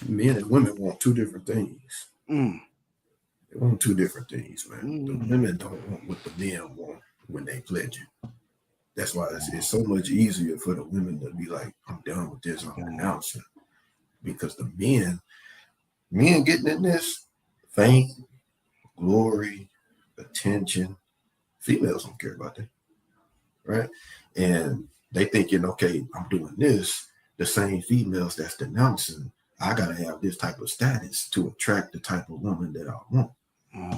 Men and women want two different things. They want two different things, man. The women don't want what the men want when they pledge it. That's why it's so much easier for the women to be like, I'm done with this, I'm renouncing. Because the men getting in this, fame, glory, attention, females don't care about that, right? And they thinking, okay, I'm doing this. The same females that's denouncing, I gotta have this type of status to attract the type of woman that I want.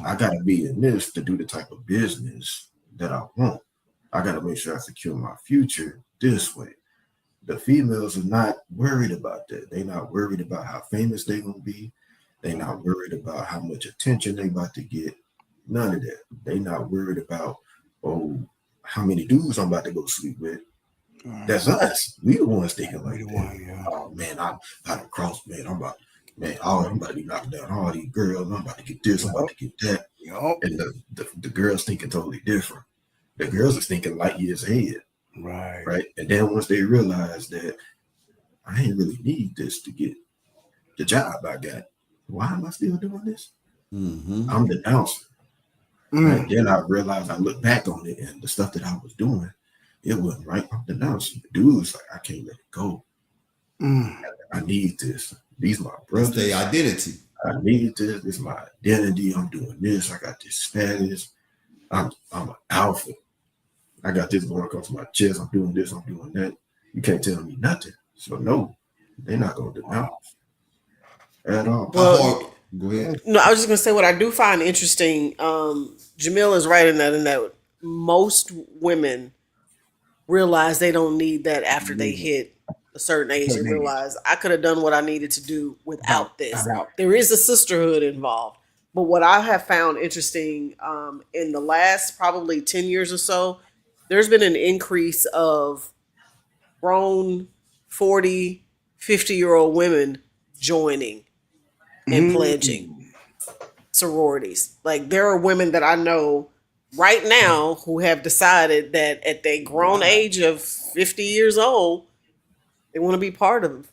I gotta be in this to do the type of business that I want. I gotta make sure I secure my future this way. The females are not worried about that. They're not worried about how famous they're gonna be. They're not worried about how much attention they about to get. None of that. They're not worried about, how many dudes I'm about to go sleep with. That's us. We the ones thinking like that. Oh man, I done crossed, man. I'm about to be knocking down all these girls. I'm about to get this. I'm about to get that. And the girls thinking totally different. The girls are thinking light years ahead. Right. And then once they realize that I ain't really need this to get the job I got, why am I still doing this? I'm denouncing. And then I realized, I look back on it, and the stuff that I was doing, it wasn't right. I'm denouncing. The dude was like, I can't let it go. I need this. These are my brothers. It's their identity. I need this. This is my identity. I'm doing this. I got this status. I'm an alpha. I got this going across my chest. I'm doing this. I'm doing that. You can't tell me nothing. So no, they're not going to denounce at all. Well, Go ahead. No, I was just gonna say what I do find interesting. Jaamell is right in that most women realize they don't need that after they hit a certain age. They realize I could have done what I needed to do without this. There is a sisterhood involved. But what I have found interesting in the last probably 10 years or so, there's been an increase of grown 40, 50-year-old women joining and pledging sororities. Like there are women that I know right now who have decided that at their grown age of 50 years old, they want to be part of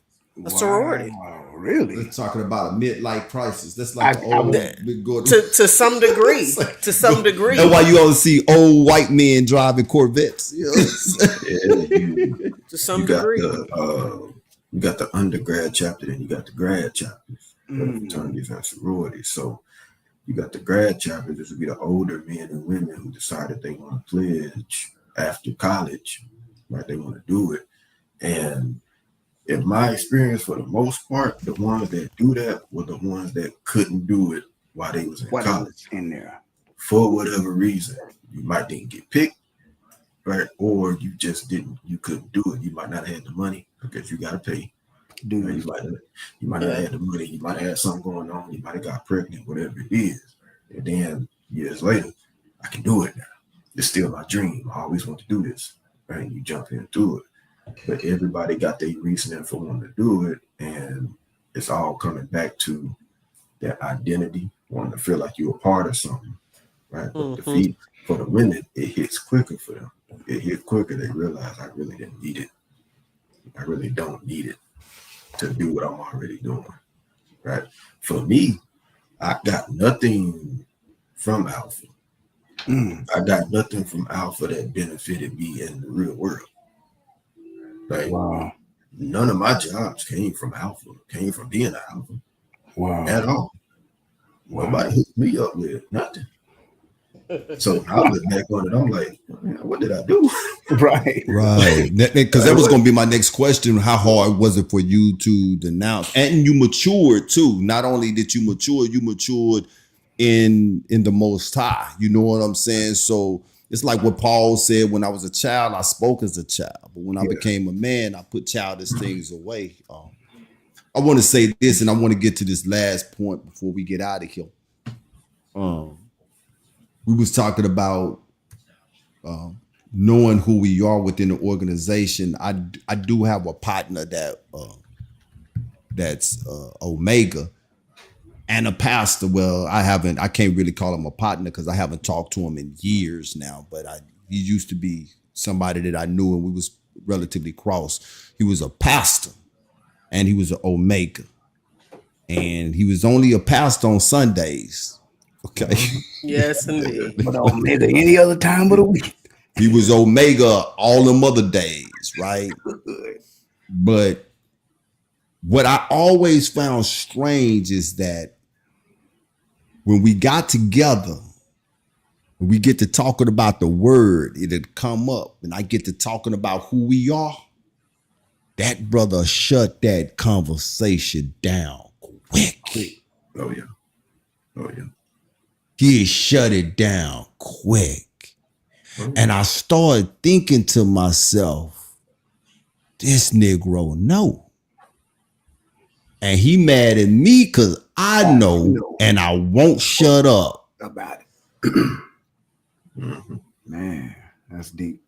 a sorority. Really? We're talking about a midlife crisis. That's like the old big good. To some degree. To some degree. That's why you always see old white men driving Corvettes. You know what I'm saying? To some degree. You got the undergrad chapter and you got the grad chapters of fraternities and sororities. So you got the grad chapters, this would be the older men and women who decided they want to pledge after college, right? They want to do it. And in my experience, for the most part, the ones that do that were the ones that couldn't do it while they was in college. In there. For whatever reason. You might didn't get picked, right? Or you couldn't do it. You might not have had the money because you got to pay. Right? You might not have had the money. You might have had something going on. You might have got pregnant, whatever it is. And then years later, I can do it now. It's still my dream. I always want to do this, right? You jump into it. But everybody got their reasoning for wanting to do it. And it's all coming back to that identity, wanting to feel like you're a part of something, right? But for the women, it hits quicker for them. It hit quicker. They realize I really didn't need it. I really don't need it to do what I'm already doing, right? For me, I got nothing from Alpha. I got nothing from Alpha that benefited me in the real world. Like, none of my jobs came from Alpha, came from being an Alpha. At all. Nobody hooked me up with nothing. So I look back on it, I'm like, what did I do? Right. Because that was going to be my next question. How hard was it for you to denounce? And you matured too. Not only did you matured in the Most High. You know what I'm saying? So it's like what Paul said, when I was a child, I spoke as a child. But when I became a man, I put childish things away. I want to say this, and I want to get to this last point before we get out of here. We was talking about knowing who we are within the organization. I do have a partner that's Omega and a pastor. Well, I can't really call him a partner because I haven't talked to him in years now, but he used to be somebody that I knew, and we was relatively close. He was a pastor and he was an Omega, and he was only a pastor on Sundays. Okay. Yes, indeed. But Omega any other time of the week. He was Omega all them other days, right? But what I always found strange is that when we got together, we get to talking about the word, it'd come up, and I get to talking about who we are. That brother shut that conversation down quick. Oh yeah. He shut it down quick. And I started thinking to myself, this Negro know. And he mad at me because I know and I won't shut up about it. Man, that's deep.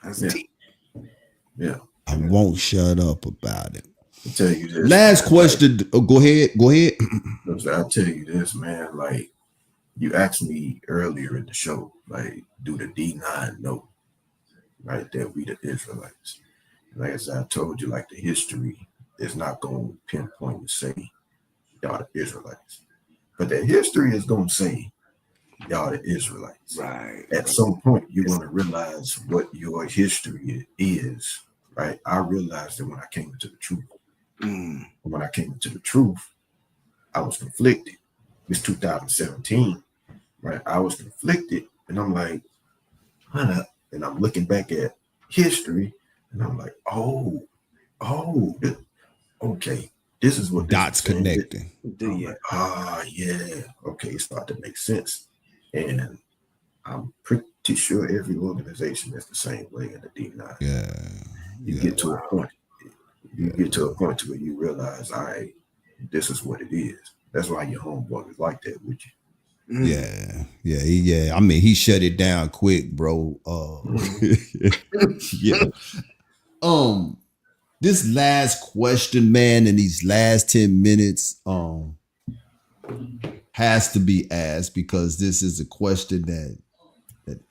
That's deep. Yeah. I won't shut up about it. I'll tell you this. Last question. Go ahead. I'll tell you this, man. Like, you asked me earlier in the show, like, do the D9 know, right, that we the Israelites? And like as I told you, like, the history is not going to pinpoint and say y'all the Israelites. But the history is going to say y'all the Israelites. Right. At some point, you're going to realize what your history is, right? I realized that when I came into the truth. When I came into the truth, I was conflicted. It's 2017, right? I was conflicted, and I'm like, and I'm looking back at history, and I'm like, okay. this is what Dots this is saying. connecting. I'm like, yeah, okay, it started to make sense. And I'm pretty sure every organization is the same way in the D9. Yeah. You get to a point. You get to a point where you realize, all right, this is what it is. That's why your homeboy was like that with you. Yeah. I mean, he shut it down quick, bro. Yeah. This last question, man, in these last 10 minutes, has to be asked because this is a question that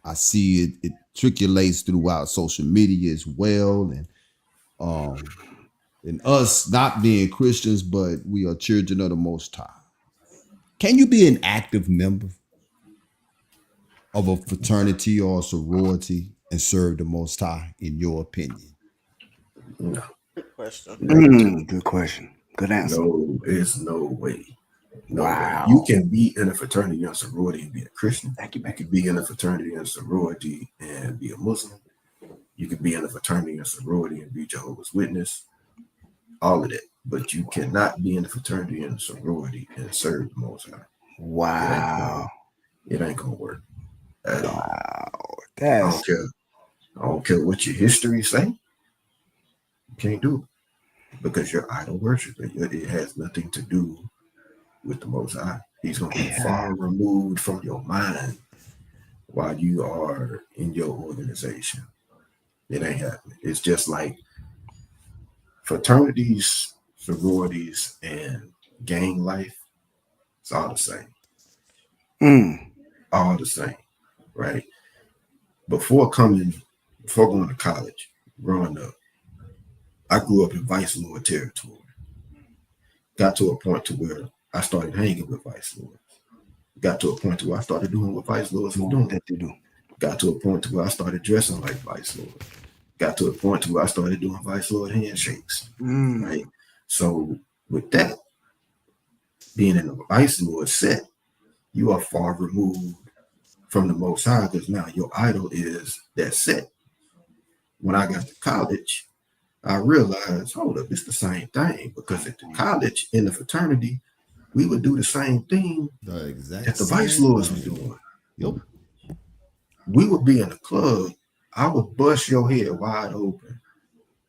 I see it circulates throughout social media as well, and us not being Christians, but we are children of the Most High. Can you be an active member of a fraternity or a sorority and serve the Most High, in your opinion? No. Good question. Good question. Good answer. No, there's no way. No Wow. way. You can be in a fraternity and sorority and be a Christian. You can be in a fraternity and sorority and be a Muslim. You can be in a fraternity and sorority and be Jehovah's Witness. All of that. But you cannot be in a fraternity and sorority and serve the Most High. Wow. It ain't gonna work at all. Wow. I don't care what your history say. You can't do it because you're idol worshiping. It has nothing to do with the Most High. He's gonna be far removed from your mind while you are in your organization. It ain't happening. It's just like fraternities, sororities, and gang life. It's all the same. All the same, right? Before going to college, growing up, I grew up in Vice Lord territory. Got to a point to where I started hanging with Vice Lords. Got to a point to where I started doing what Vice Lords were doing. Got to a point to where I started dressing like Vice Lord. Got to a point to where I started doing Vice Lord handshakes. Right? So with that, being in the Vice Lord set, you are far removed from the Most High because now your idol is that set. When I got to college, I realized, hold up, it's the same thing because at the college, in the fraternity, we would do the same thing that the Vice Lords were doing. Yep. We would be in a club. I would bust your head wide open.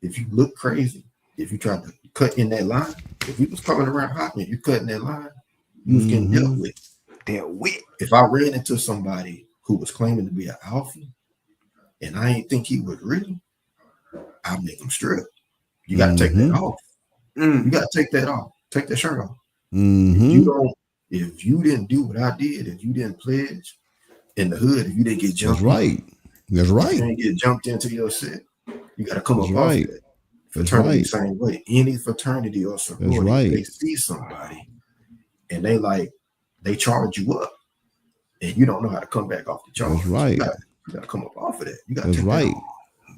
If you look crazy, if you tried to cut in that line, if we was coming around hot and you cutting that line, you was getting dealt with. If I ran into somebody who was claiming to be an alpha and I ain't think he was really, I'd make him strip. You got to take that off. You got to take that off. Take that shirt off. If you didn't do what I did, if you didn't pledge in the hood, if you didn't get jumped, That's right. You didn't get jumped into your set. You got to come up off that. Fraternity, same way. Any fraternity or sorority, they see somebody and they charge you up, and you don't know how to come back off the charge. That's right. You got to come up off of that. You got to take right. that off.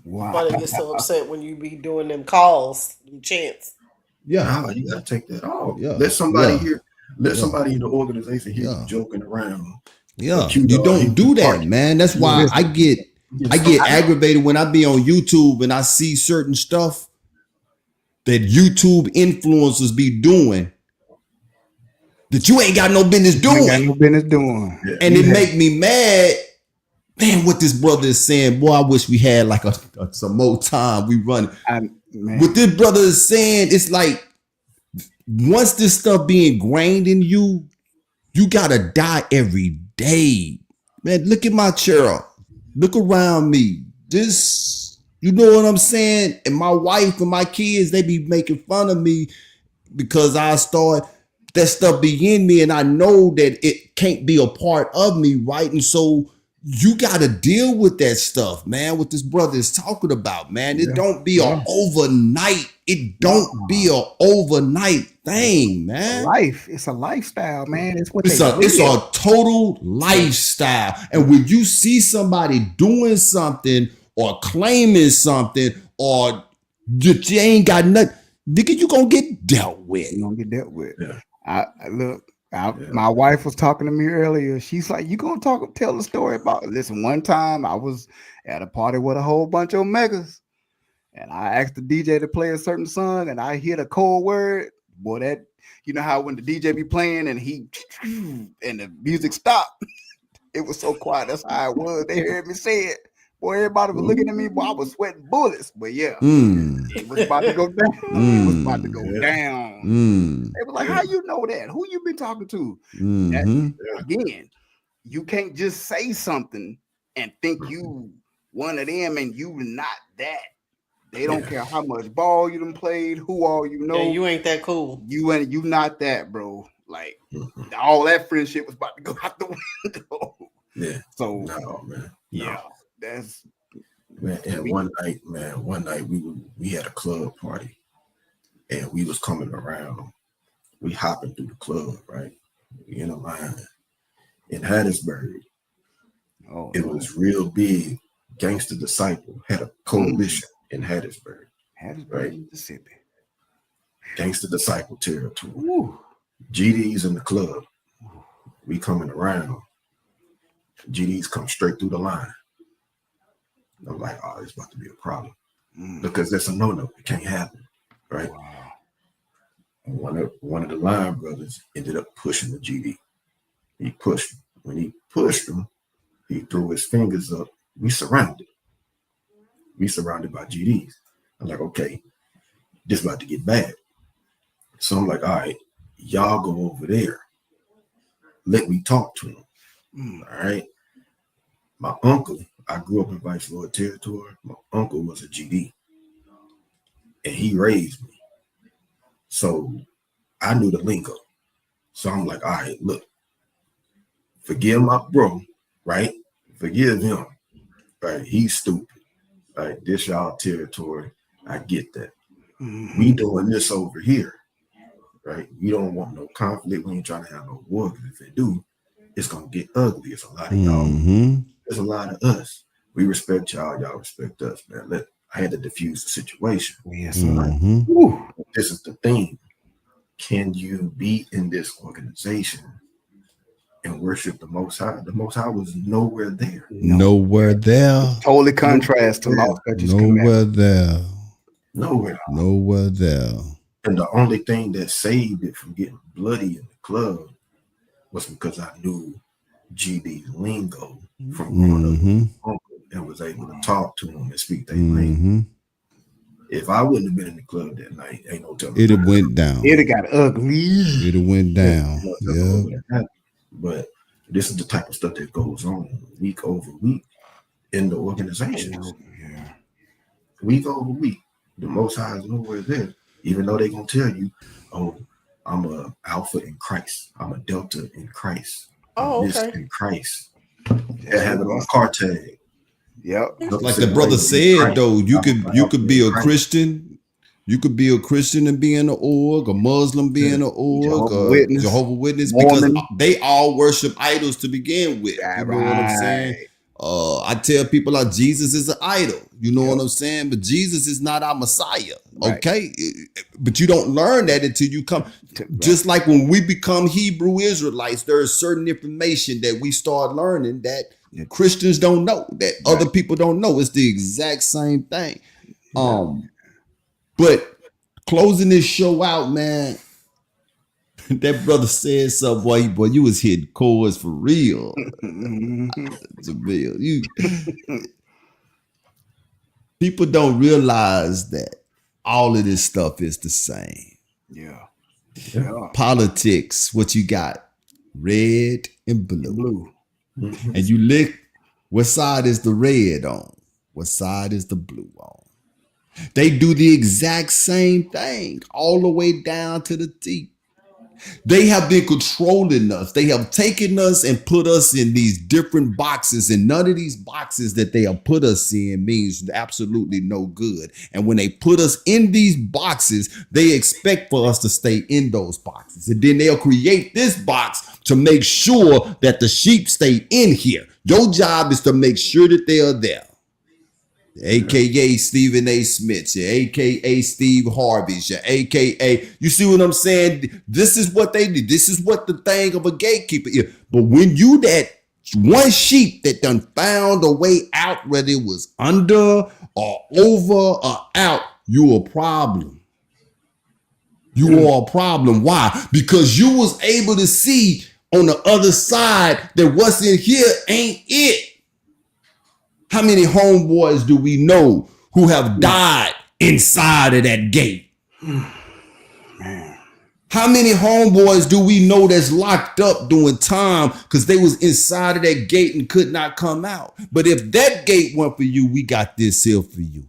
Wow. Why they get so upset when you be doing them calls, them chants? Yeah, you got to take that off. Yeah. Let somebody here, somebody in the organization hear you joking around. Yeah, you don't do that, man. That's why I get aggravated when I be on YouTube and I see certain stuff that YouTube influencers be doing that you ain't got no business doing. And it make me mad. Man, what this brother is saying, boy, I wish we had like some more time. We run. What this brother is saying, it's like once this stuff be ingrained in you, you gotta die every day. Man, look at my chair. Look around me. This, you know what I'm saying? And my wife and my kids, they be making fun of me because I start that stuff be in me and I know that it can't be a part of me, right? And so you got to deal with that stuff, man, what this brother is talking about, man. It don't be a overnight. It don't be a overnight thing, man. It's a lifestyle, man. It's a total lifestyle. And when you see somebody doing something or claiming something or you ain't got nothing, nigga, you gonna get dealt with. Yeah. My wife was talking to me earlier. She's like, you gonna tell the story about it. Listen, one time I was at a party with a whole bunch of Omegas and I asked the DJ to play a certain song and I hit a cold word. boy, that you know how when the DJ be playing and and the music stopped, it was so quiet. That's how it was. They heard me say it. Boy, everybody was looking at me. Boy, I was sweating bullets. But yeah, it was about to go down. It was about to go down. They were like, "How you know that? Who you been talking to?" Again, you can't just say something and think you one of them and you not that. They don't care how much ball you done played, who all you know. Yeah, you ain't that cool. You not that, bro. Like all that friendship was about to go out the window. Yeah. So no, man. Yeah, that's man. And one night we had a club party and we was coming around. We hopping through the club, right? We in a line in Hattiesburg. It was real big. Gangsta Disciple had a coalition in Hattiesburg, right? Mississippi. Gangsta Disciple territory. GD's in the club. We coming around. GD's come straight through the line. I'm like, oh, it's about to be a problem because that's a no-no. It can't happen, right? Wow. One of the line brothers ended up pushing the GD. He pushed him. When he pushed him, he threw his fingers up. We surrounded by GDs. I'm like, okay, this about to get bad. So I'm like, all right, y'all go over there. Let me talk to him. All right. My uncle, I grew up in Vice Lord territory. My uncle was a GD. And he raised me. So I knew the lingo. So I'm like, all right, look, forgive my bro, right? Forgive him. Right? He's stupid. Right? This y'all territory. I get that. We doing this over here. Right? We don't want no conflict. We ain't trying to have no war. Because if they do, it's gonna get ugly. It's a lot of y'all. There's a lot of us. We respect y'all. Y'all respect us, man. I had to diffuse the situation. Yes, this is the thing. Can you be in this organization and worship the Most High? The Most High was nowhere there. Nowhere there. Totally contrast to Lost Country's Nowhere there. Nowhere there. And the only thing that saved it from getting bloody in the club was because I knew GD's lingo from growing up with my uncle and was able to talk to him and speak their language. If I wouldn't have been in the club that night, ain't no telling. It'd have went down. It'd have got ugly. It'd have went down. Yeah. But this is the type of stuff that goes on week over week in the organizations. Yeah. Week over week. The Most High is nowhere there. Even though they're going to tell you, oh, I'm a alpha in Christ. I'm a delta in Christ. I'm this in Christ. They have it on a car tag. Yep. Like the brother said, though, you could be a Christian. You could be a Christian and be in the org, a Muslim be in the org, Jehovah's Witness, because they all worship idols to begin with. You know what I'm saying? I tell people like Jesus is an idol. You know what I'm saying? But Jesus is not our Messiah. Okay? But you don't learn that until you come. Just like when we become Hebrew Israelites, there is certain information that we start learning that Christians don't know, that other people don't know. It's the exact same thing. But closing this show out, man, that brother said something, boy, you was hitting chords for real. Jaamell, people don't realize that all of this stuff is the same. Yeah. Politics, what you got? Red and blue. And you lick, what side is the red on? What side is the blue on? They do the exact same thing all the way down to the T. They have been controlling us. They have taken us and put us in these different boxes, and none of these boxes that they have put us in means absolutely no good. And when they put us in these boxes, they expect for us to stay in those boxes. And then they'll create this box to make sure that the sheep stay in here. Your job is to make sure that they are there. AKA Stephen A. Smith, your AKA Steve Harvey's, your AKA, you see what I'm saying? This is what they do. This is what the thing of a gatekeeper is. But when you that one sheep that done found a way out, whether it was under or over or out, you a problem. You are a problem. Why? Because you was able to see on the other side that what's in here ain't it. How many homeboys do we know who have died inside of that gate? Man. How many homeboys do we know that's locked up doing time because they was inside of that gate and could not come out? But if that gate weren't for you, we got this here for you.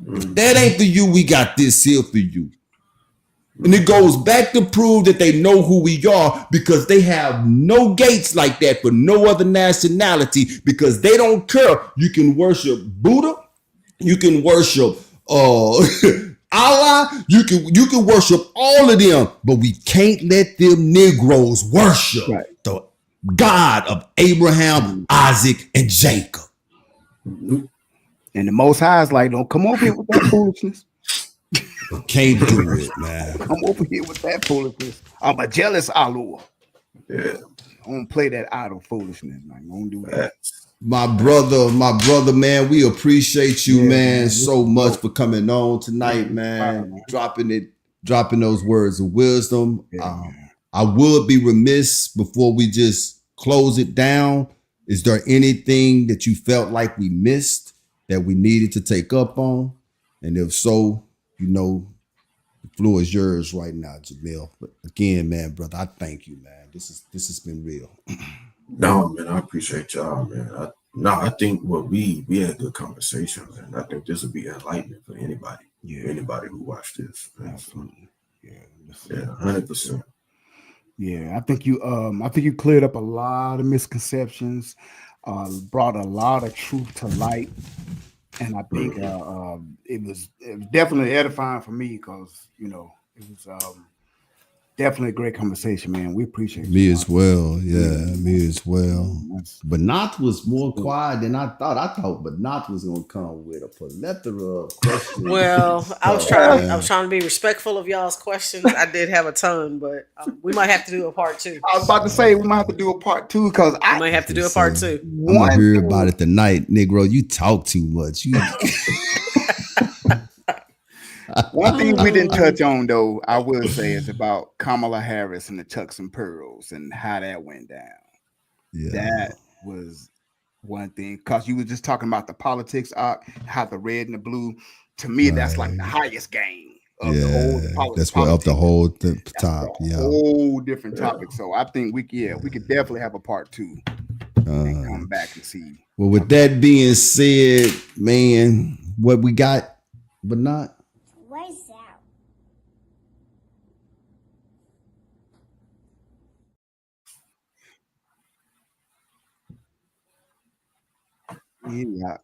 If that ain't for you, we got this here for you. And it goes back to prove that they know who we are because they have no gates like that for no other nationality because they don't care. You can worship Buddha. You can worship Allah. You can worship all of them, but we can't let them Negroes worship the God of Abraham, Isaac, and Jacob. And the Most High is like, don't come over here with that foolishness. Can't do it, man. Come over here with that foolishness. I'm a jealous Allah. Yeah. I don't play that idle foolishness, man. Don't do that. My brother, man, we appreciate you, man, so much for coming on tonight, man. Dropping those words of wisdom. I would be remiss before we just close it down. Is there anything that you felt like we missed that we needed to take up on? And if so, you know, the floor is yours right now, Jaamell. But again, man, brother, I thank you, man. This has been real. No, man, I appreciate y'all, man. I think we had a good conversation, man. I think this will be enlightening for anybody. Yeah. Anybody who watched this. Man. Absolutely. Yeah. 100%. Yeah, I think you cleared up a lot of misconceptions, brought a lot of truth to light. And I think it was definitely edifying for me because, you know, it was definitely a great conversation, man. We appreciate it. Me as well. Yeah, me as well. But Nath was more quiet than I thought. I thought Nath was gonna come with a plethora of questions. Well, I was trying to be respectful of y'all's questions. I did have a ton, but we might have to do a part 2. I was about to say we might have to do a part 2 because I might have to do a part 2. I'm gonna hear about it tonight, Negro. You talk too much. One thing we didn't touch on, though, I will say, is about Kamala Harris and the Chucks and Pearls and how that went down. Yeah. That was one thing, because you were just talking about the politics, how the red and the blue. To me, that's like the highest game of the whole. That's what up the whole top. Yeah, whole different topic. So I think we could definitely have a part 2 and come back and see. Well, with that being said, man, what we got, but not. Yeah.